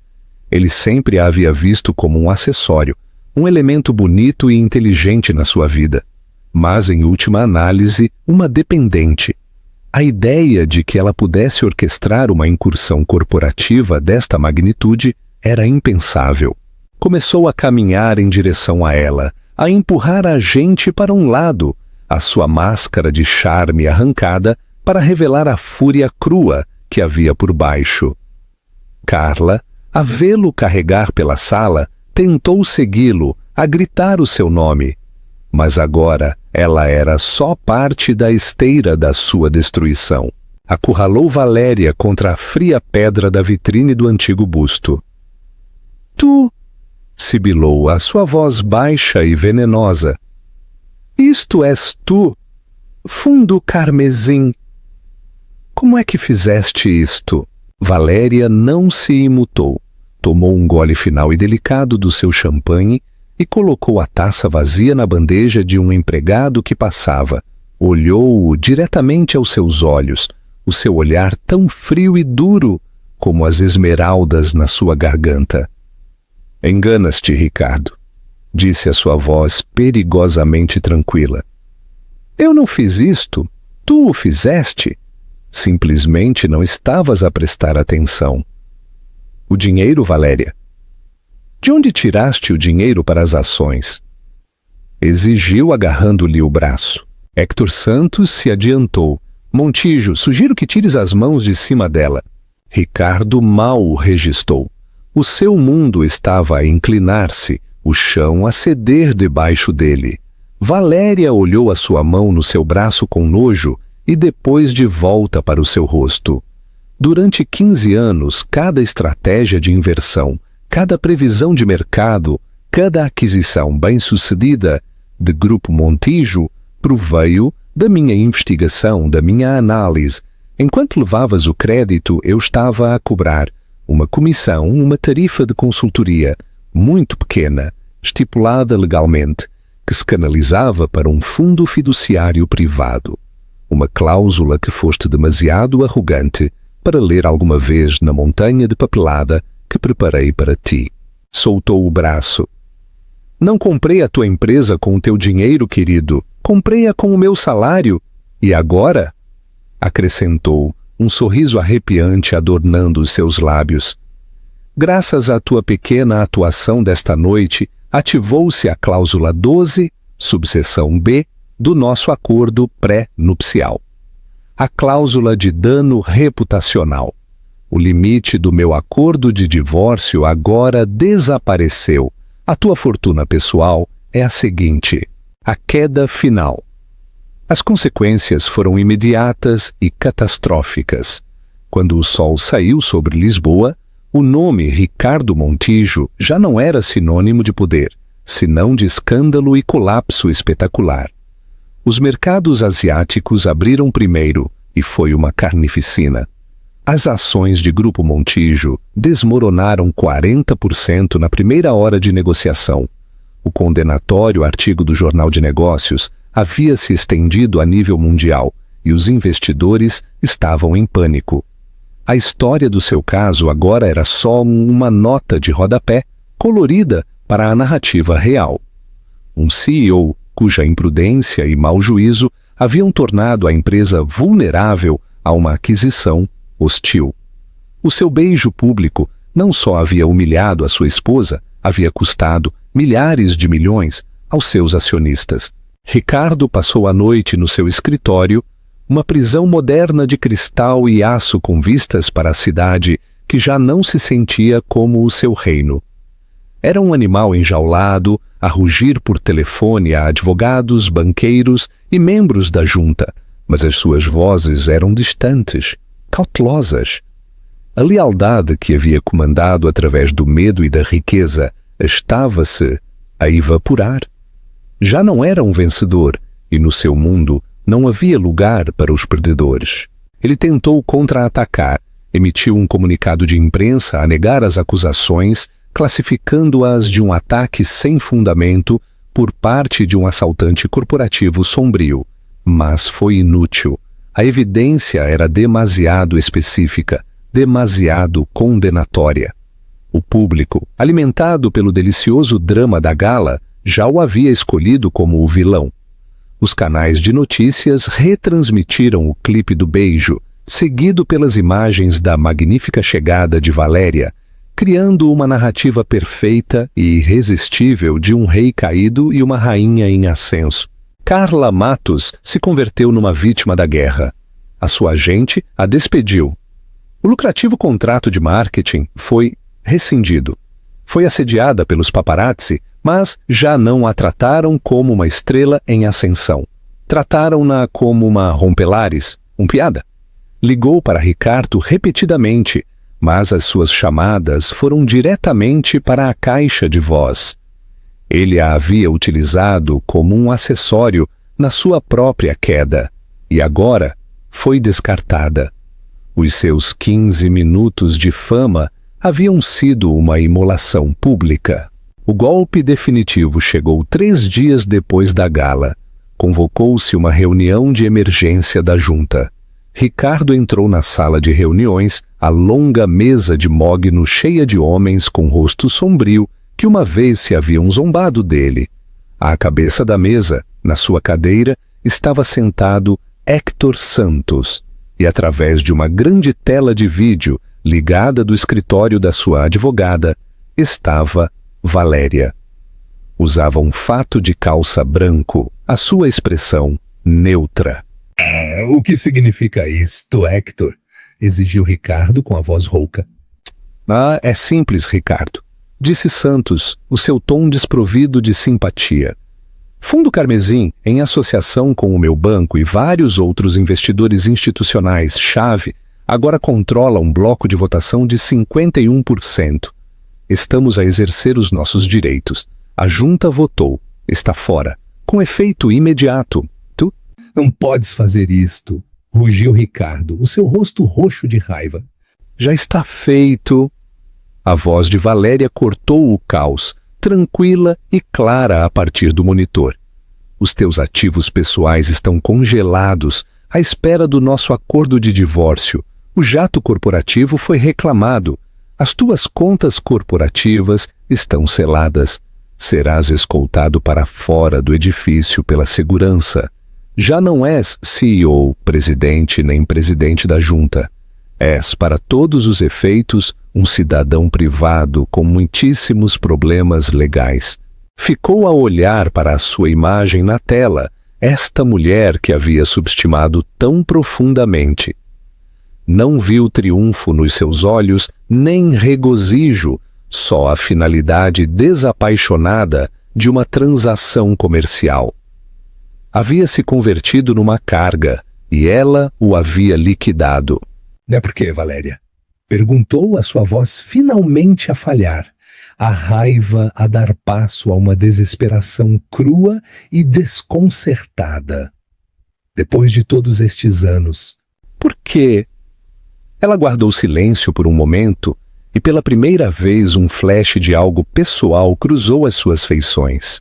Ele sempre a havia visto como um acessório, um elemento bonito e inteligente na sua vida, mas, em última análise, uma dependente. A ideia de que ela pudesse orquestrar uma incursão corporativa desta magnitude era impensável. Começou a caminhar em direção a ela, a empurrar a gente para um lado, a sua máscara de charme arrancada para revelar a fúria crua que havia por baixo. Carla, a vê-lo carregar pela sala, tentou segui-lo, a gritar o seu nome. Mas agora ela era só parte da esteira da sua destruição. Acurralou Valéria contra a fria pedra da vitrine do antigo busto. Tu, sibilou a sua voz baixa e venenosa. Isto és tu, Fundo Carmesim. Como é que fizeste isto? Valéria não se imutou. Tomou um gole final e delicado do seu champanhe e colocou a taça vazia na bandeja de um empregado que passava. Olhou-o diretamente aos seus olhos, o seu olhar tão frio e duro como as esmeraldas na sua garganta. Enganas-te, Ricardo, disse a sua voz perigosamente tranquila. Eu não fiz isto, tu o fizeste. Simplesmente não estavas a prestar atenção. O dinheiro, Valéria? De onde tiraste o dinheiro para as ações? Exigiu agarrando-lhe o braço. Héctor Santos se adiantou. Montijo, sugiro que tires as mãos de cima dela. Ricardo mal o registou. O seu mundo estava a inclinar-se, o chão a ceder debaixo dele. Valéria olhou a sua mão no seu braço com nojo e depois de volta para o seu rosto. Durante 15 anos, cada estratégia de inversão, cada previsão de mercado, cada aquisição bem-sucedida de Grupo Montijo proveio da minha investigação, da minha análise. Enquanto levavas o crédito, eu estava a cobrar uma comissão, uma tarifa de consultoria muito pequena, estipulada legalmente, que se canalizava para um fundo fiduciário privado. Uma cláusula que foste demasiado arrogante para ler alguma vez na montanha de papelada que preparei para ti. Soltou o braço. Não comprei a tua empresa com o teu dinheiro, querido. Comprei-a com o meu salário. E agora? Acrescentou, um sorriso arrepiante adornando os seus lábios. Graças à tua pequena atuação desta noite, ativou-se a cláusula 12, subseção B, do nosso acordo pré-nupcial. A cláusula de dano reputacional. O limite do meu acordo de divórcio agora desapareceu. A tua fortuna pessoal é a seguinte: a queda final. As consequências foram imediatas e catastróficas. Quando o sol saiu sobre Lisboa, o nome Ricardo Montijo já não era sinônimo de poder, senão de escândalo e colapso espetacular. Os mercados asiáticos abriram primeiro e foi uma carnificina. As ações de Grupo Montijo desmoronaram 40% na primeira hora de negociação. O condenatório artigo do Jornal de Negócios havia se estendido a nível mundial e os investidores estavam em pânico. A história do seu caso agora era só uma nota de rodapé colorida para a narrativa real. Um CEO cuja imprudência e mau juízo haviam tornado a empresa vulnerável a uma aquisição hostil. O seu beijo público não só havia humilhado a sua esposa, havia custado milhares de milhões aos seus acionistas. Ricardo passou a noite no seu escritório, uma prisão moderna de cristal e aço com vistas para a cidade que já não se sentia como o seu reino. Era um animal enjaulado, a rugir por telefone a advogados, banqueiros e membros da junta, mas as suas vozes eram distantes, cautelosas. A lealdade que havia comandado através do medo e da riqueza estava-se a evaporar. Já não era um vencedor, e no seu mundo não havia lugar para os perdedores. Ele tentou contra-atacar, emitiu um comunicado de imprensa a negar as acusações, classificando-as de um ataque sem fundamento por parte de um assaltante corporativo sombrio. Mas foi inútil. A evidência era demasiado específica, demasiado condenatória. O público, alimentado pelo delicioso drama da gala, já o havia escolhido como o vilão. Os canais de notícias retransmitiram o clipe do beijo, seguido pelas imagens da magnífica chegada de Valéria, criando uma narrativa perfeita e irresistível de um rei caído e uma rainha em ascenso. Carla Matos se converteu numa vítima da guerra. A sua agente a despediu. O lucrativo contrato de marketing foi rescindido. Foi assediada pelos paparazzi, mas já não a trataram como uma estrela em ascensão. Trataram-na como uma rompelares, um piada. Ligou para Ricardo repetidamente, mas as suas chamadas foram diretamente para a caixa de voz. Ele a havia utilizado como um acessório na sua própria queda, e agora foi descartada. Os seus 15 minutos de fama haviam sido uma imolação pública. O golpe definitivo chegou 3 dias depois da gala. Convocou-se uma reunião de emergência da junta. Ricardo entrou na sala de reuniões, a longa mesa de mogno cheia de homens com rosto sombrio que uma vez se haviam zombado dele. À cabeça da mesa, na sua cadeira, estava sentado Héctor Santos, e através de uma grande tela de vídeo ligada do escritório da sua advogada, estava Valéria. Usava um fato de calça branco, a sua expressão neutra. O que significa isto, Héctor? Exigiu Ricardo com a voz rouca. É simples, Ricardo, disse Santos, o seu tom desprovido de simpatia. Fundo Carmesim, em associação com o meu banco e vários outros investidores institucionais-chave, agora controla um bloco de votação de 51%. Estamos a exercer os nossos direitos. A junta votou. Está fora. Com efeito imediato. Tu? Não podes fazer isto, rugiu Ricardo, o seu rosto roxo de raiva. Já está feito. A voz de Valéria cortou o caos, tranquila e clara a partir do monitor. Os teus ativos pessoais estão congelados à espera do nosso acordo de divórcio. O jato corporativo foi reclamado. As tuas contas corporativas estão seladas. Serás escoltado para fora do edifício pela segurança. Já não és CEO, presidente nem presidente da junta. És, para todos os efeitos, um cidadão privado com muitíssimos problemas legais. Ficou a olhar para a sua imagem na tela, esta mulher que havia subestimado tão profundamente. Não viu triunfo nos seus olhos, nem regozijo, só a finalidade desapaixonada de uma transação comercial. Havia se convertido numa carga, e ela o havia liquidado. Não é por quê, Valéria? Perguntou a sua voz finalmente a falhar, a raiva a dar passo a uma desesperação crua e desconcertada. Depois de todos estes anos. Por quê? Ela guardou silêncio por um momento e pela primeira vez um flash de algo pessoal cruzou as suas feições.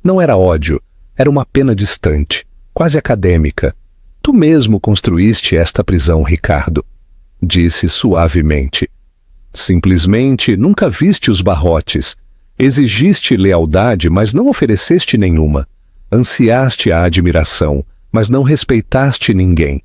Não era ódio, era uma pena distante, quase acadêmica. Tu mesmo construíste esta prisão, Ricardo, disse suavemente. Simplesmente nunca viste os barrotes. Exigiste lealdade, mas não ofereceste nenhuma. Ansiaste a admiração, mas não respeitaste ninguém.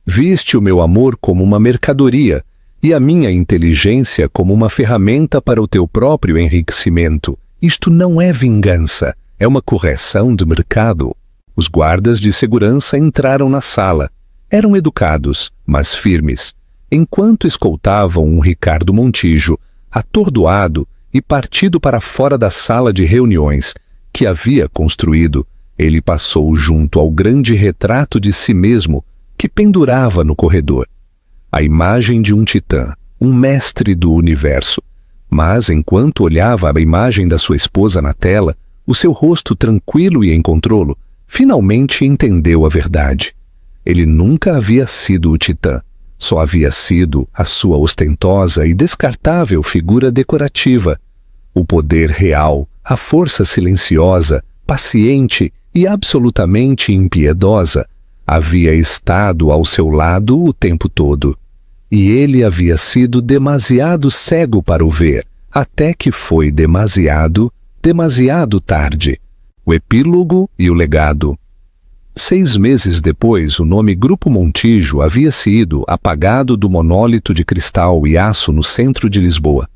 Viste o meu amor como uma mercadoria e a minha inteligência como uma ferramenta para o teu próprio enriquecimento. Isto não é vingança, é uma correção de mercado. Os guardas de segurança entraram na sala. Eram educados, mas firmes. Enquanto escoltavam um Ricardo Montijo, atordoado e partido para fora da sala de reuniões que havia construído, ele passou junto ao grande retrato de si mesmo que pendurava no corredor. A imagem de um titã, um mestre do universo. Mas, enquanto olhava a imagem da sua esposa na tela, o seu rosto tranquilo e em controle, finalmente entendeu a verdade. Ele nunca havia sido o titã. Só havia sido a sua ostentosa e descartável figura decorativa. O poder real, a força silenciosa, paciente e absolutamente impiedosa, havia estado ao seu lado o tempo todo. E ele havia sido demasiado cego para o ver, até que foi demasiado tarde. O epílogo e o legado. 6 meses depois, o nome Grupo Montijo havia sido apagado do monólito de cristal e aço no centro de Lisboa.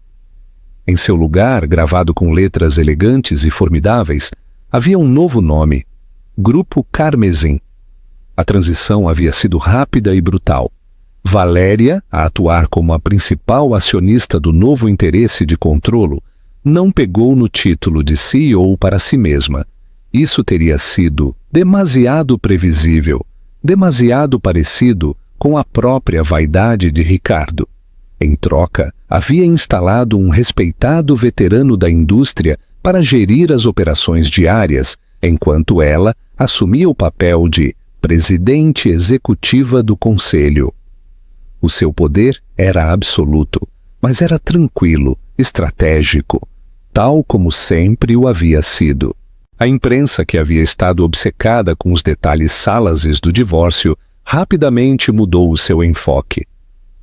Em seu lugar, gravado com letras elegantes e formidáveis, havia um novo nome, Grupo Carmesim. A transição havia sido rápida e brutal. Valéria, a atuar como a principal acionista do novo interesse de controlo, não pegou no título de CEO para si mesma. Isso teria sido demasiado previsível, demasiado parecido com a própria vaidade de Ricardo. Em troca, havia instalado um respeitado veterano da indústria para gerir as operações diárias, enquanto ela assumia o papel de presidente executiva do conselho. O seu poder era absoluto, mas era tranquilo, estratégico, tal como sempre o havia sido. A imprensa, que havia estado obcecada com os detalhes salazes do divórcio, rapidamente mudou o seu enfoque.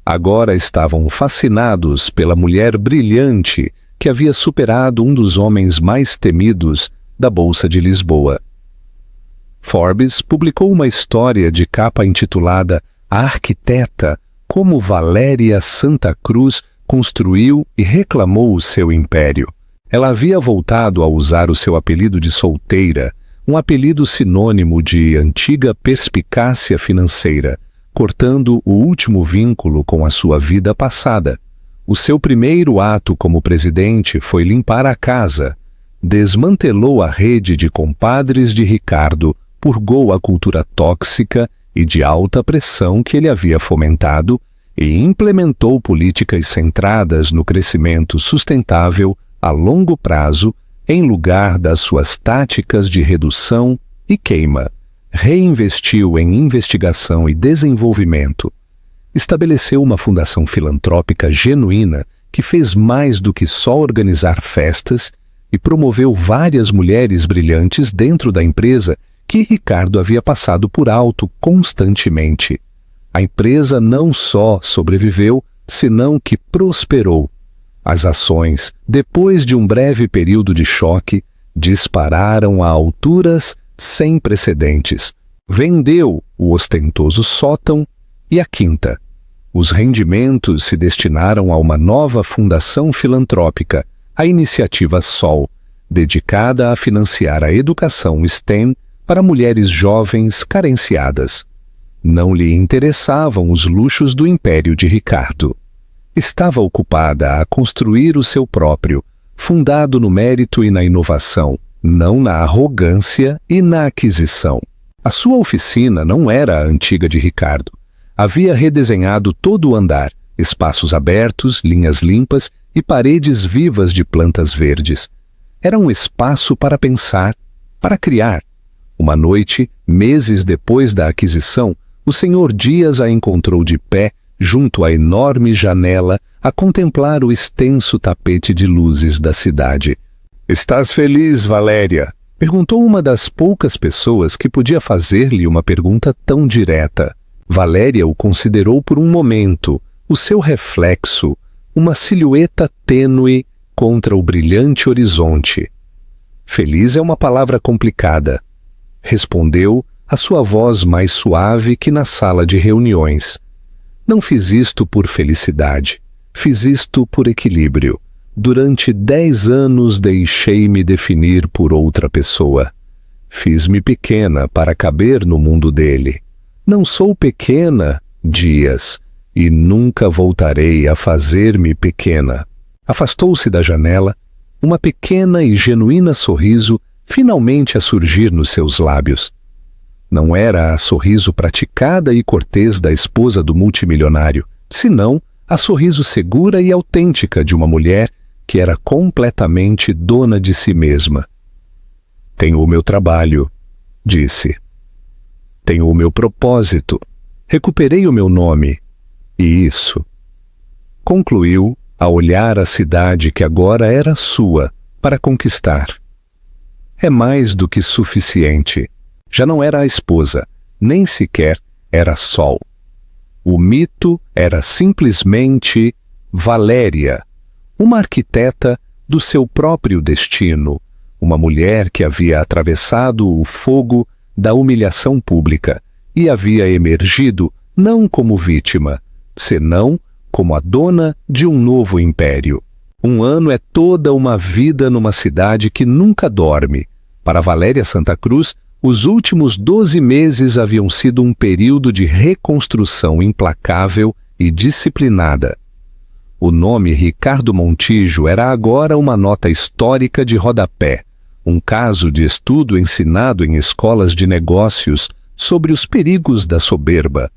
Agora estavam fascinados pela mulher brilhante que havia superado um dos homens mais temidos da Bolsa de Lisboa. Forbes publicou uma história de capa intitulada A Arquiteta, como Valéria Santa Cruz construiu e reclamou o seu império. Ela havia voltado a usar o seu apelido de solteira, um apelido sinônimo de antiga perspicácia financeira, cortando o último vínculo com a sua vida passada. O seu primeiro ato como presidente foi limpar a casa, desmantelou a rede de compadres de Ricardo, purgou a cultura tóxica e de alta pressão que ele havia fomentado e implementou políticas centradas no crescimento sustentável a longo prazo em lugar das suas táticas de redução e queima. Reinvestiu em investigação e desenvolvimento. Estabeleceu uma fundação filantrópica genuína que fez mais do que só organizar festas e promoveu várias mulheres brilhantes dentro da empresa que Ricardo havia passado por alto constantemente. A empresa não só sobreviveu, senão que prosperou. As ações, depois de um breve período de choque, dispararam a alturas sem precedentes. Vendeu o ostentoso sótão e a quinta. Os rendimentos se destinaram a uma nova fundação filantrópica, a Iniciativa Sol, dedicada a financiar a educação STEM para mulheres jovens carenciadas. Não lhe interessavam os luxos do império de Ricardo. Estava ocupada a construir o seu próprio, fundado no mérito e na inovação, não na arrogância e na aquisição. A sua oficina não era a antiga de Ricardo. Havia redesenhado todo o andar, espaços abertos, linhas limpas e paredes vivas de plantas verdes. Era um espaço para pensar, para criar. Uma noite, meses depois da aquisição, o Sr. Dias a encontrou de pé, junto à enorme janela, a contemplar o extenso tapete de luzes da cidade. "Estás feliz, Valéria?" perguntou uma das poucas pessoas que podia fazer-lhe uma pergunta tão direta. Valéria o considerou por um momento, o seu reflexo, uma silhueta tênue contra o brilhante horizonte. "Feliz é uma palavra complicada", respondeu, a sua voz mais suave que na sala de reuniões. "Não fiz isto por felicidade, fiz isto por equilíbrio. Durante 10 anos deixei-me definir por outra pessoa. Fiz-me pequena para caber no mundo dele. Não sou pequena, Dias, e nunca voltarei a fazer-me pequena." Afastou-se da janela, uma pequena e genuína sorriso finalmente a surgir nos seus lábios. Não era a sorriso praticada e cortês da esposa do multimilionário, senão a sorriso segura e autêntica de uma mulher que era completamente dona de si mesma. "Tenho o meu trabalho", disse. "Tenho o meu propósito. Recuperei o meu nome. E isso." Concluiu a olhar a cidade que agora era sua para conquistar. É mais do que suficiente. Já não era a esposa, nem sequer era Sol. O mito era simplesmente Valéria, uma arquiteta do seu próprio destino, uma mulher que havia atravessado o fogo da humilhação pública e havia emergido não como vítima, senão como a dona de um novo império. Um ano é toda uma vida numa cidade que nunca dorme. Para Valéria Santa Cruz, os últimos 12 meses haviam sido um período de reconstrução implacável e disciplinada. O nome Ricardo Montijo era agora uma nota histórica de rodapé, um caso de estudo ensinado em escolas de negócios sobre os perigos da soberba.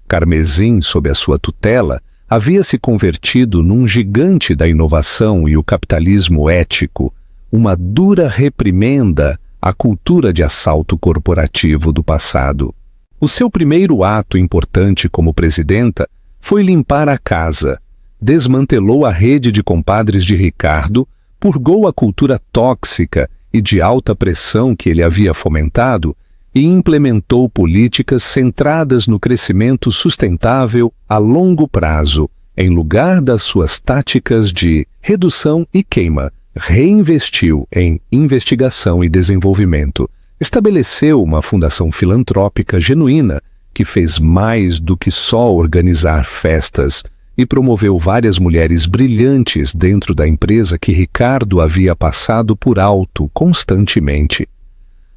Carmesim, sob a sua tutela, havia se convertido num gigante da inovação e o capitalismo ético, uma dura reprimenda à cultura de assalto corporativo do passado. O seu primeiro ato importante como presidenta foi limpar a casa, desmantelou a rede de compadres de Ricardo, purgou a cultura tóxica e de alta pressão que ele havia fomentado e implementou políticas centradas no crescimento sustentável a longo prazo, em lugar das suas táticas de redução e queima. Reinvestiu em investigação e desenvolvimento. Estabeleceu uma fundação filantrópica genuína que fez mais do que só organizar festas e promoveu várias mulheres brilhantes dentro da empresa que Ricardo havia passado por alto constantemente.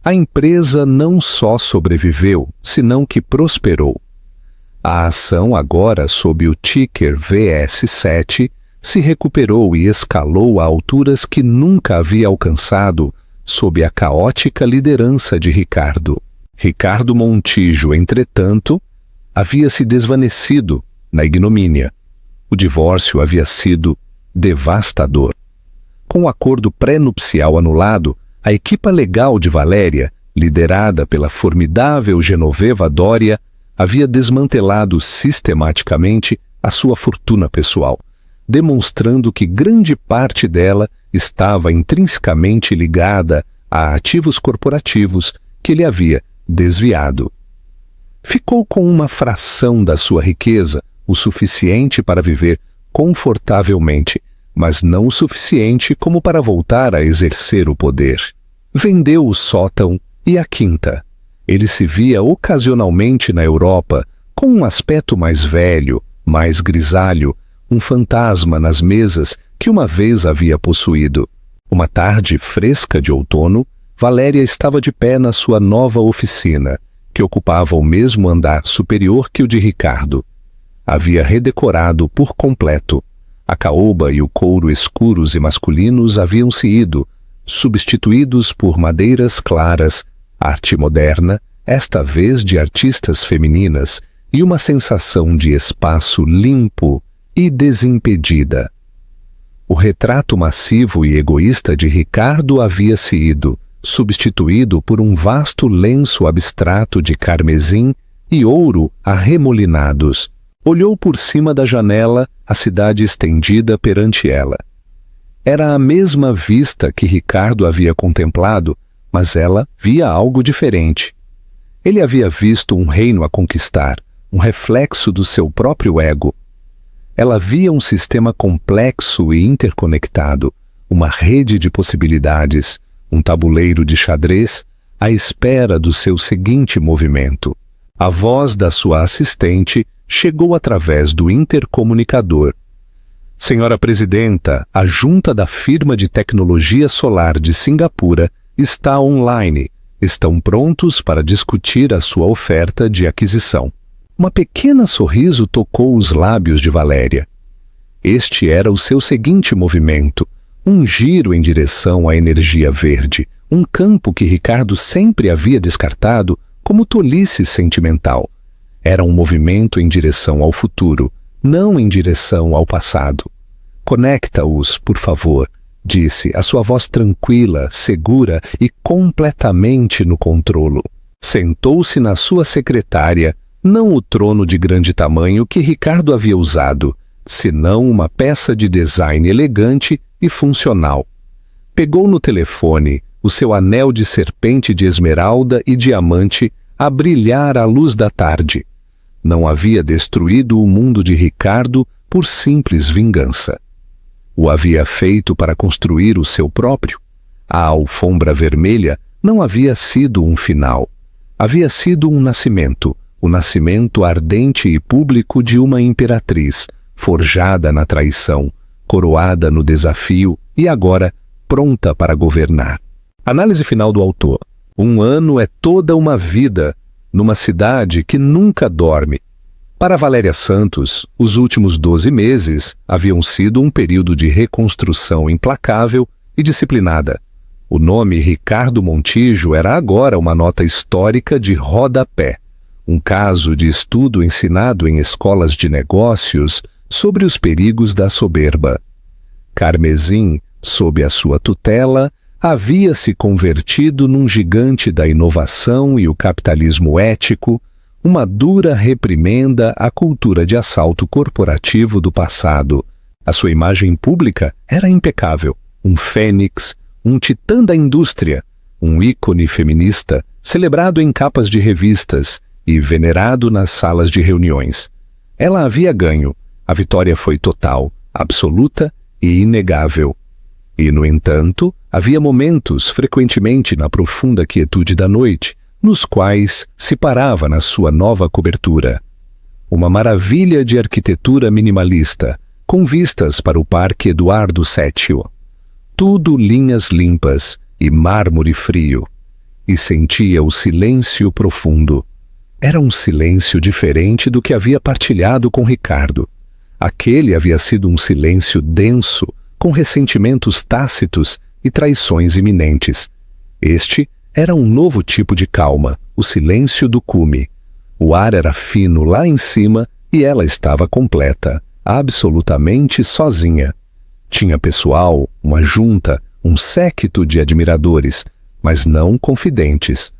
A empresa não só sobreviveu, senão que prosperou. A ação, agora sob o ticker VS7, se recuperou e escalou a alturas que nunca havia alcançado sob a caótica liderança de Ricardo. Ricardo Montijo, entretanto, havia se desvanecido na ignomínia. O divórcio havia sido devastador. Com o acordo pré-nupcial anulado, a equipa legal de Valéria, liderada pela formidável Genoveva Doria, havia desmantelado sistematicamente a sua fortuna pessoal, demonstrando que grande parte dela estava intrinsecamente ligada a ativos corporativos que ele havia desviado. Ficou com uma fração da sua riqueza, o suficiente para viver confortavelmente, mas não o suficiente como para voltar a exercer o poder. Vendeu o sótão e a quinta. Ele se via ocasionalmente na Europa com um aspecto mais velho, mais grisalho, um fantasma nas mesas que uma vez havia possuído. Uma tarde fresca de outono, Valéria estava de pé na sua nova oficina, que ocupava o mesmo andar superior que o de Ricardo. Havia redecorado por completo. A caoba e o couro escuros e masculinos haviam se ido, substituídos por madeiras claras, arte moderna, esta vez de artistas femininas, e uma sensação de espaço limpo e desimpedida. O retrato massivo e egoísta de Ricardo havia se ido, substituído por um vasto lenço abstrato de carmesim e ouro arremolinados. Olhou por cima da janela a cidade estendida perante ela. Era a mesma vista que Ricardo havia contemplado, mas ela via algo diferente. Ele havia visto um reino a conquistar, um reflexo do seu próprio ego. Ela via um sistema complexo e interconectado, uma rede de possibilidades, um tabuleiro de xadrez à espera do seu seguinte movimento. A voz da sua assistente chegou através do intercomunicador. Senhora Presidenta, a junta da firma de tecnologia solar de Singapura está online. Estão prontos para discutir a sua oferta de aquisição. Uma pequena sorriso tocou os lábios de Valéria. Este era o seu seguinte movimento, um giro em direção à energia verde, um campo que Ricardo sempre havia descartado como tolice sentimental. Era um movimento em direção ao futuro, não em direção ao passado. Conecta-os, por favor, disse, a sua voz tranquila, segura e completamente no controlo. Sentou-se na sua secretária, não o trono de grande tamanho que Ricardo havia usado, senão uma peça de design elegante e funcional. Pegou no telefone o seu anel de serpente de esmeralda e diamante a brilhar à luz da tarde. Não havia destruído o mundo de Ricardo por simples vingança. O havia feito para construir o seu próprio. A alfombra vermelha não havia sido um final. Havia sido um nascimento, o nascimento ardente e público de uma imperatriz, forjada na traição, coroada no desafio e agora pronta para governar. Análise final do autor. Um ano é toda uma vida numa cidade que nunca dorme. Para Valéria Santos, os últimos 12 meses haviam sido um período de reconstrução implacável e disciplinada. O nome Ricardo Montijo era agora uma nota histórica de rodapé, um caso de estudo ensinado em escolas de negócios sobre os perigos da soberba. Carmesim, sob a sua tutela, havia se convertido num gigante da inovação e o capitalismo ético, uma dura reprimenda à cultura de assalto corporativo do passado. A sua imagem pública era impecável, um fênix, um titã da indústria, um ícone feminista, celebrado em capas de revistas e venerado nas salas de reuniões. Ela havia ganho. A vitória foi total, absoluta e inegável. E, no entanto, havia momentos, frequentemente na profunda quietude da noite, nos quais se parava na sua nova cobertura. Uma maravilha de arquitetura minimalista, com vistas para o Parque Eduardo VII. Tudo linhas limpas e mármore frio. E sentia o silêncio profundo. Era um silêncio diferente do que havia partilhado com Ricardo. Aquele havia sido um silêncio denso, com ressentimentos tácitos e traições iminentes. Este era um novo tipo de calma, o silêncio do cume. O ar era fino lá em cima e ela estava completa, absolutamente sozinha. Tinha pessoal, uma junta, um séquito de admiradores, mas não confidentes.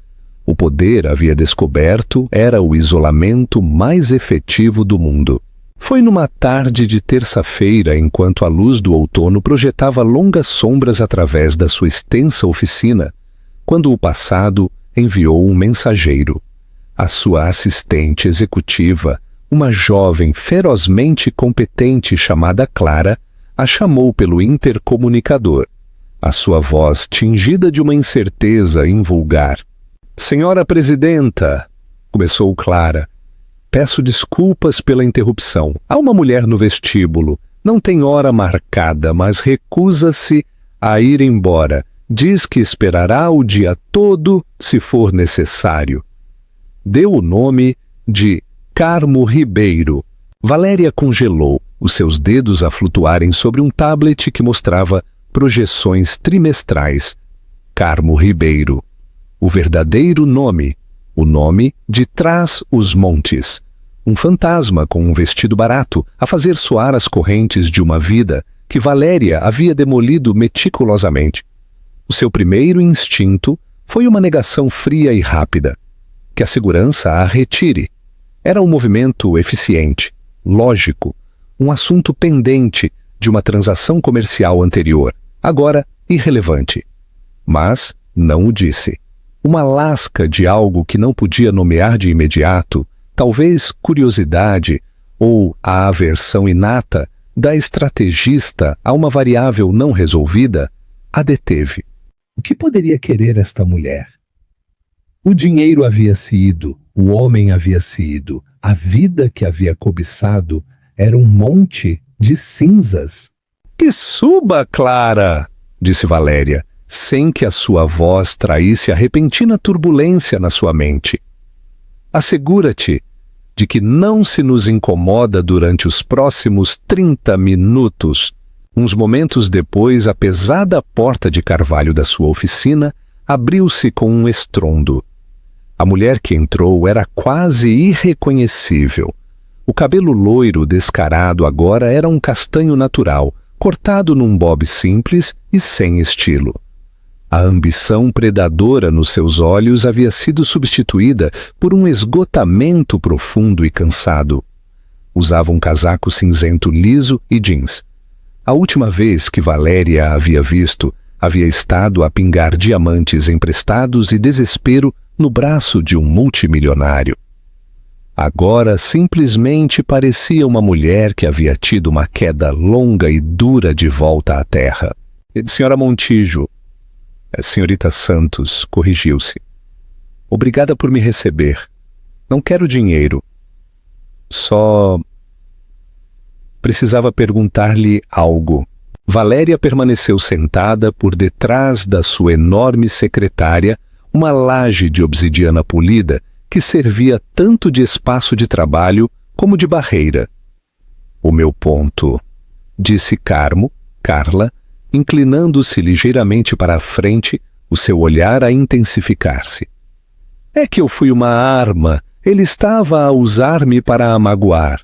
O poder, havia descoberto, era o isolamento mais efetivo do mundo. Foi numa tarde de terça-feira, enquanto a luz do outono projetava longas sombras através da sua extensa oficina, quando o passado enviou um mensageiro. A sua assistente executiva, uma jovem ferozmente competente chamada Clara, a chamou pelo intercomunicador. A sua voz, tingida de uma incerteza invulgar. Senhora Presidenta, começou Clara. Peço desculpas pela interrupção. Há uma mulher no vestíbulo. Não tem hora marcada, mas recusa-se a ir embora. Diz que esperará o dia todo, se for necessário. Deu o nome de Carmo Ribeiro. Valéria congelou, os seus dedos a flutuarem sobre um tablet que mostrava projeções trimestrais. Carmo Ribeiro. O verdadeiro nome. O nome de Trás os Montes. Um fantasma com um vestido barato a fazer soar as correntes de uma vida que Valéria havia demolido meticulosamente. O seu primeiro instinto foi uma negação fria e rápida. Que a segurança a retire. Era um movimento eficiente, lógico, um assunto pendente de uma transação comercial anterior, agora irrelevante. Mas não o disse. Uma lasca de algo que não podia nomear de imediato, talvez curiosidade ou a aversão inata da estrategista a uma variável não resolvida, a deteve. O que poderia querer esta mulher? O dinheiro havia se ido, o homem havia se ido, a vida que havia cobiçado era um monte de cinzas. Que suba, Clara, disse Valéria, sem que a sua voz traísse a repentina turbulência na sua mente. Assegura-te de que não se nos incomoda durante os próximos 30 minutos. Uns momentos depois, a pesada porta de carvalho da sua oficina abriu-se com um estrondo. A mulher que entrou era quase irreconhecível. O cabelo loiro descarado agora era um castanho natural, cortado num bob simples e sem estilo. A ambição predadora nos seus olhos havia sido substituída por um esgotamento profundo e cansado. Usava um casaco cinzento liso e jeans. A última vez que Valéria a havia visto, havia estado a pingar diamantes emprestados e desespero no braço de um multimilionário. Agora simplesmente parecia uma mulher que havia tido uma queda longa e dura de volta à terra. Senhora Montijo, a senhorita Santos corrigiu-se. Obrigada por me receber. Não quero dinheiro. Só precisava perguntar-lhe algo. Valéria permaneceu sentada por detrás da sua enorme secretária, uma laje de obsidiana polida que servia tanto de espaço de trabalho como de barreira. O meu ponto, disse Carla, inclinando-se ligeiramente para a frente, o seu olhar a intensificar-se. É que eu fui uma arma, ele estava a usar-me para a magoar.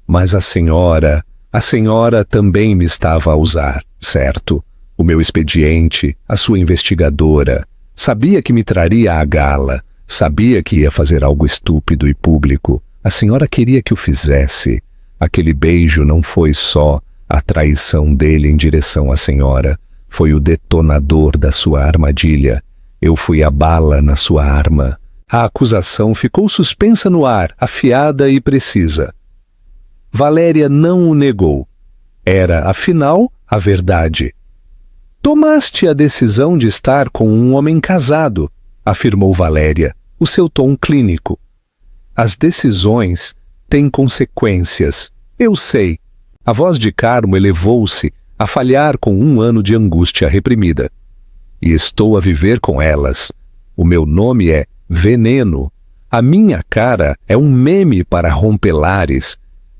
Mas a senhora também me estava a usar, certo? O meu expediente, a sua investigadora, sabia que me traria à gala, sabia que ia fazer algo estúpido e público. A senhora queria que o fizesse. Aquele beijo não foi só a traição dele em direção à senhora, foi o detonador da sua armadilha. Eu fui a bala na sua arma. A acusação ficou suspensa no ar, afiada e precisa. Valéria não o negou. Era, afinal, a verdade. Tomaste a decisão de estar com um homem casado, afirmou Valéria, o seu tom clínico. As decisões têm consequências, eu sei. A voz de Carmo elevou-se a falhar com 1 ano de angústia reprimida. E estou a viver com elas. O meu nome é Veneno. A minha cara é um meme para rompelares.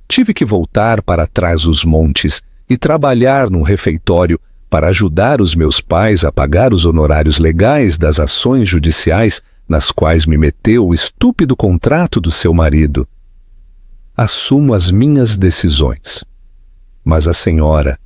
Tive que voltar para trás os montes e trabalhar num refeitório para ajudar os meus pais a pagar os honorários legais das ações judiciais nas quais me meteu o estúpido contrato do seu marido. Assumo as minhas decisões. Mas a senhora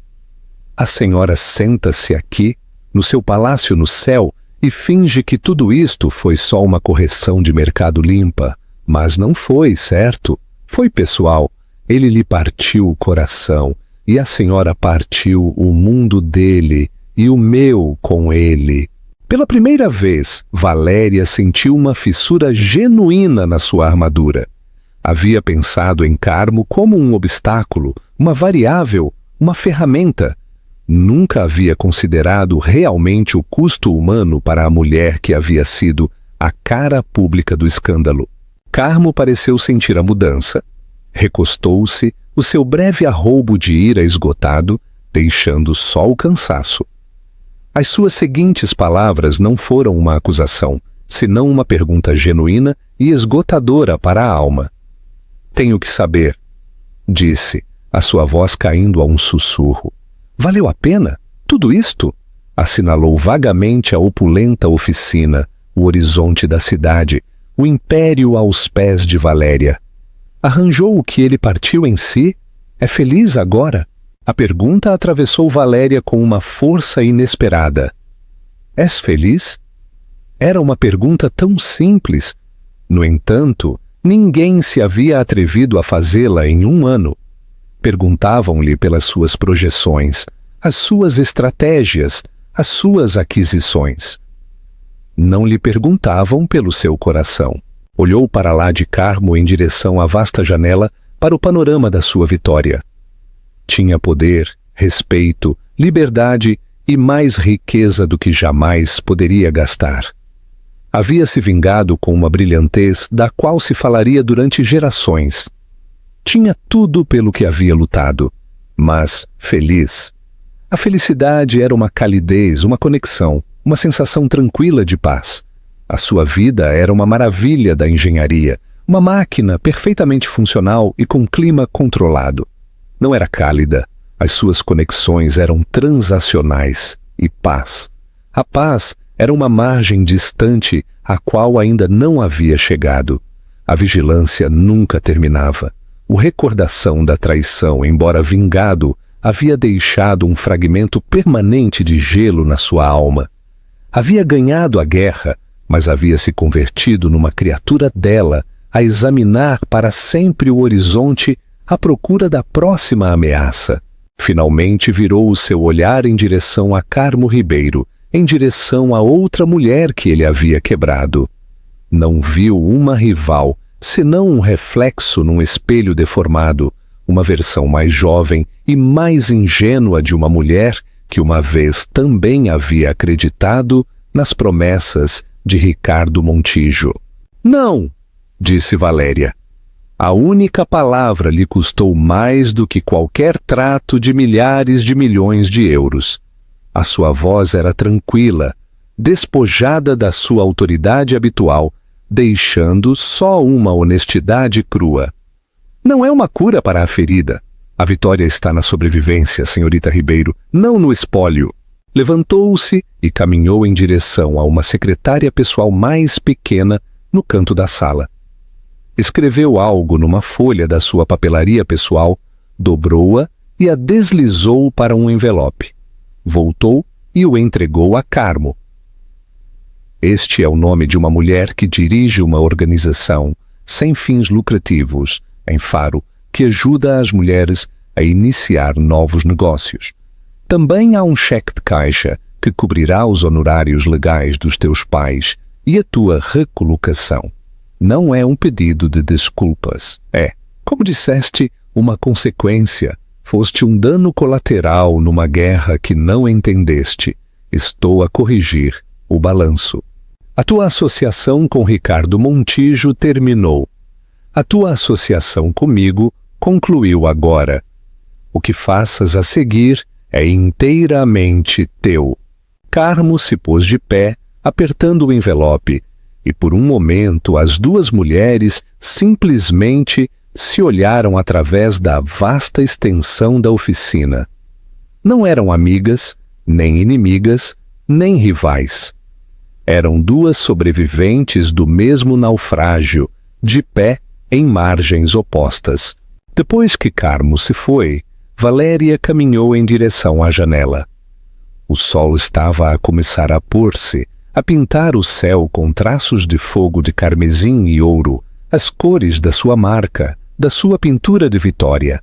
senta-se aqui, no seu palácio no céu, e finge que tudo isto foi só uma correção de mercado limpa. Mas não foi, certo? Foi pessoal. Ele lhe partiu o coração, e a senhora partiu o mundo dele, e o meu com ele. Pela primeira vez, Valéria sentiu uma fissura genuína na sua armadura. Havia pensado em Carmo como um obstáculo, uma variável, uma ferramenta. Nunca havia considerado realmente o custo humano para a mulher que havia sido a cara pública do escândalo. Carmo pareceu sentir a mudança. Recostou-se, o seu breve arroubo de ira esgotado, deixando só o cansaço. As suas seguintes palavras não foram uma acusação, senão uma pergunta genuína e esgotadora para a alma. Tenho que saber, disse, a sua voz caindo a um sussurro. Valeu a pena? Tudo isto? Assinalou vagamente a opulenta oficina, o horizonte da cidade, o império aos pés de Valéria. Arranjou o que ele partiu em si? É feliz agora? A pergunta atravessou Valéria com uma força inesperada. És feliz? Era uma pergunta tão simples. No entanto, ninguém se havia atrevido a fazê-la em 1 ano. Perguntavam-lhe pelas suas projeções, as suas estratégias, as suas aquisições. Não lhe perguntavam pelo seu coração. Olhou para lá de Carmo em direção à vasta janela para o panorama da sua vitória. Tinha poder, respeito, liberdade e mais riqueza do que jamais poderia gastar. Havia se vingado com uma brilhantez da qual se falaria durante gerações. Tinha tudo pelo que havia lutado, mas feliz. A felicidade era uma calidez, uma conexão, uma sensação tranquila de paz. A sua vida era uma maravilha da engenharia, uma máquina perfeitamente funcional e com clima controlado. Não era cálida, as suas conexões eram transacionais e paz. A paz era uma margem distante à qual ainda não havia chegado. A vigilância nunca terminava. O recordação da traição, embora vingado, havia deixado um fragmento permanente de gelo na sua alma. Havia ganhado a guerra, mas havia se convertido numa criatura dela, a examinar para sempre o horizonte à procura da próxima ameaça. Finalmente virou o seu olhar em direção a Carmo Ribeiro, em direção a outra mulher que ele havia quebrado. Não viu uma rival, senão um reflexo num espelho deformado, uma versão mais jovem e mais ingênua de uma mulher que uma vez também havia acreditado nas promessas de Ricardo Montijo. Não, disse Valéria. A única palavra lhe custou mais do que qualquer trato de milhares de milhões de euros. A sua voz era tranquila, despojada da sua autoridade habitual, deixando só uma honestidade crua. Não é uma cura para a ferida. A vitória está na sobrevivência, senhorita Ribeiro, não no espólio. Levantou-se e caminhou em direção a uma secretária pessoal mais pequena no canto da sala. Escreveu algo numa folha da sua papelaria pessoal, dobrou-a e a deslizou para um envelope. Voltou e o entregou a Carmo. Este é o nome de uma mulher que dirige uma organização sem fins lucrativos, em Faro, que ajuda as mulheres a iniciar novos negócios. Também há um cheque de caixa que cobrirá os honorários legais dos teus pais e a tua recolocação. Não é um pedido de desculpas. É, como disseste, uma consequência. Foste um dano colateral numa guerra que não entendeste. Estou a corrigir o balanço. A tua associação com Ricardo Montijo terminou. A tua associação comigo concluiu agora. O que faças a seguir é inteiramente teu. Carmo se pôs de pé, apertando o envelope, e por um momento as duas mulheres simplesmente se olharam através da vasta extensão da oficina. Não eram amigas, nem inimigas, nem rivais. Eram duas sobreviventes do mesmo naufrágio, de pé em margens opostas. Depois que Carmo se foi, Valéria caminhou em direção à janela. O sol estava a começar a pôr-se, a pintar o céu com traços de fogo de carmesim e ouro, as cores da sua marca, da sua pintura de vitória.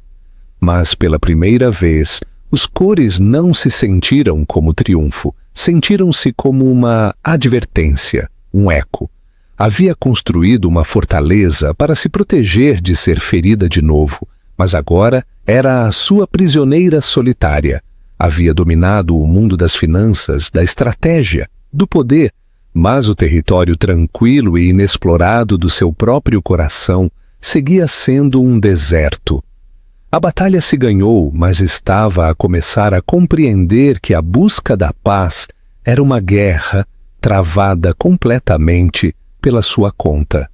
Mas pela primeira vez, os cores não se sentiram como triunfo, sentiram-se como uma advertência, um eco. Havia construído uma fortaleza para se proteger de ser ferida de novo, mas agora era a sua prisioneira solitária. Havia dominado o mundo das finanças, da estratégia, do poder, Mas o território tranquilo e inexplorado do seu próprio coração seguia sendo um deserto. A batalha se ganhou, mas estava a começar a compreender que a busca da paz era uma guerra travada completamente pela sua conta.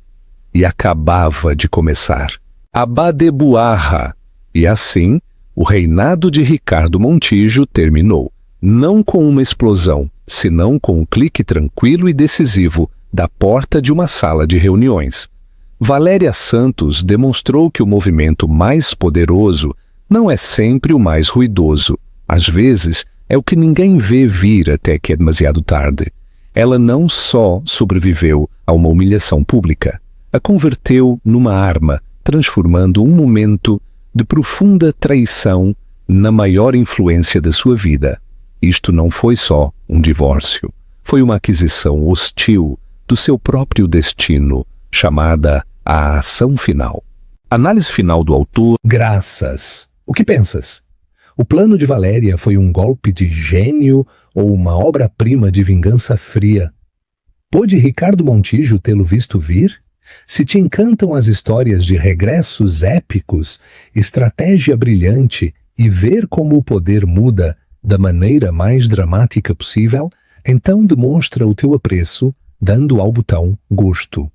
E acabava de começar. Abadebuarra. E assim, o reinado de Ricardo Montijo terminou, não com uma explosão, senão com um clique tranquilo e decisivo da porta de uma sala de reuniões. Valéria Santos demonstrou que o movimento mais poderoso não é sempre o mais ruidoso. Às vezes, é o que ninguém vê vir até que é demasiado tarde. Ela não só sobreviveu a uma humilhação pública, a converteu numa arma, transformando um momento de profunda traição na maior influência da sua vida. Isto não foi só um divórcio, foi uma aquisição hostil do seu próprio destino, chamada a ação final. Análise final do autor. Graças. O que pensas? O plano de Valéria foi um golpe de gênio ou uma obra-prima de vingança fria? Pôde Ricardo Montijo tê-lo visto vir? Se te encantam as histórias de regressos épicos, estratégia brilhante e ver como o poder muda da maneira mais dramática possível, então demonstra o teu apreço dando ao botão gosto.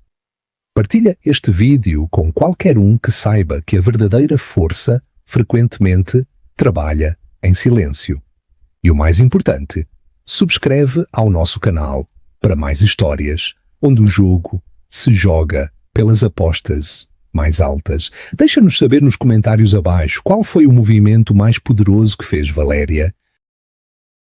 Partilha este vídeo com qualquer um que saiba que a verdadeira força frequentemente trabalha em silêncio. E o mais importante, subscreve ao nosso canal para mais histórias onde o jogo se joga pelas apostas mais altas. Deixa-nos saber nos comentários abaixo qual foi o movimento mais poderoso que fez Valéria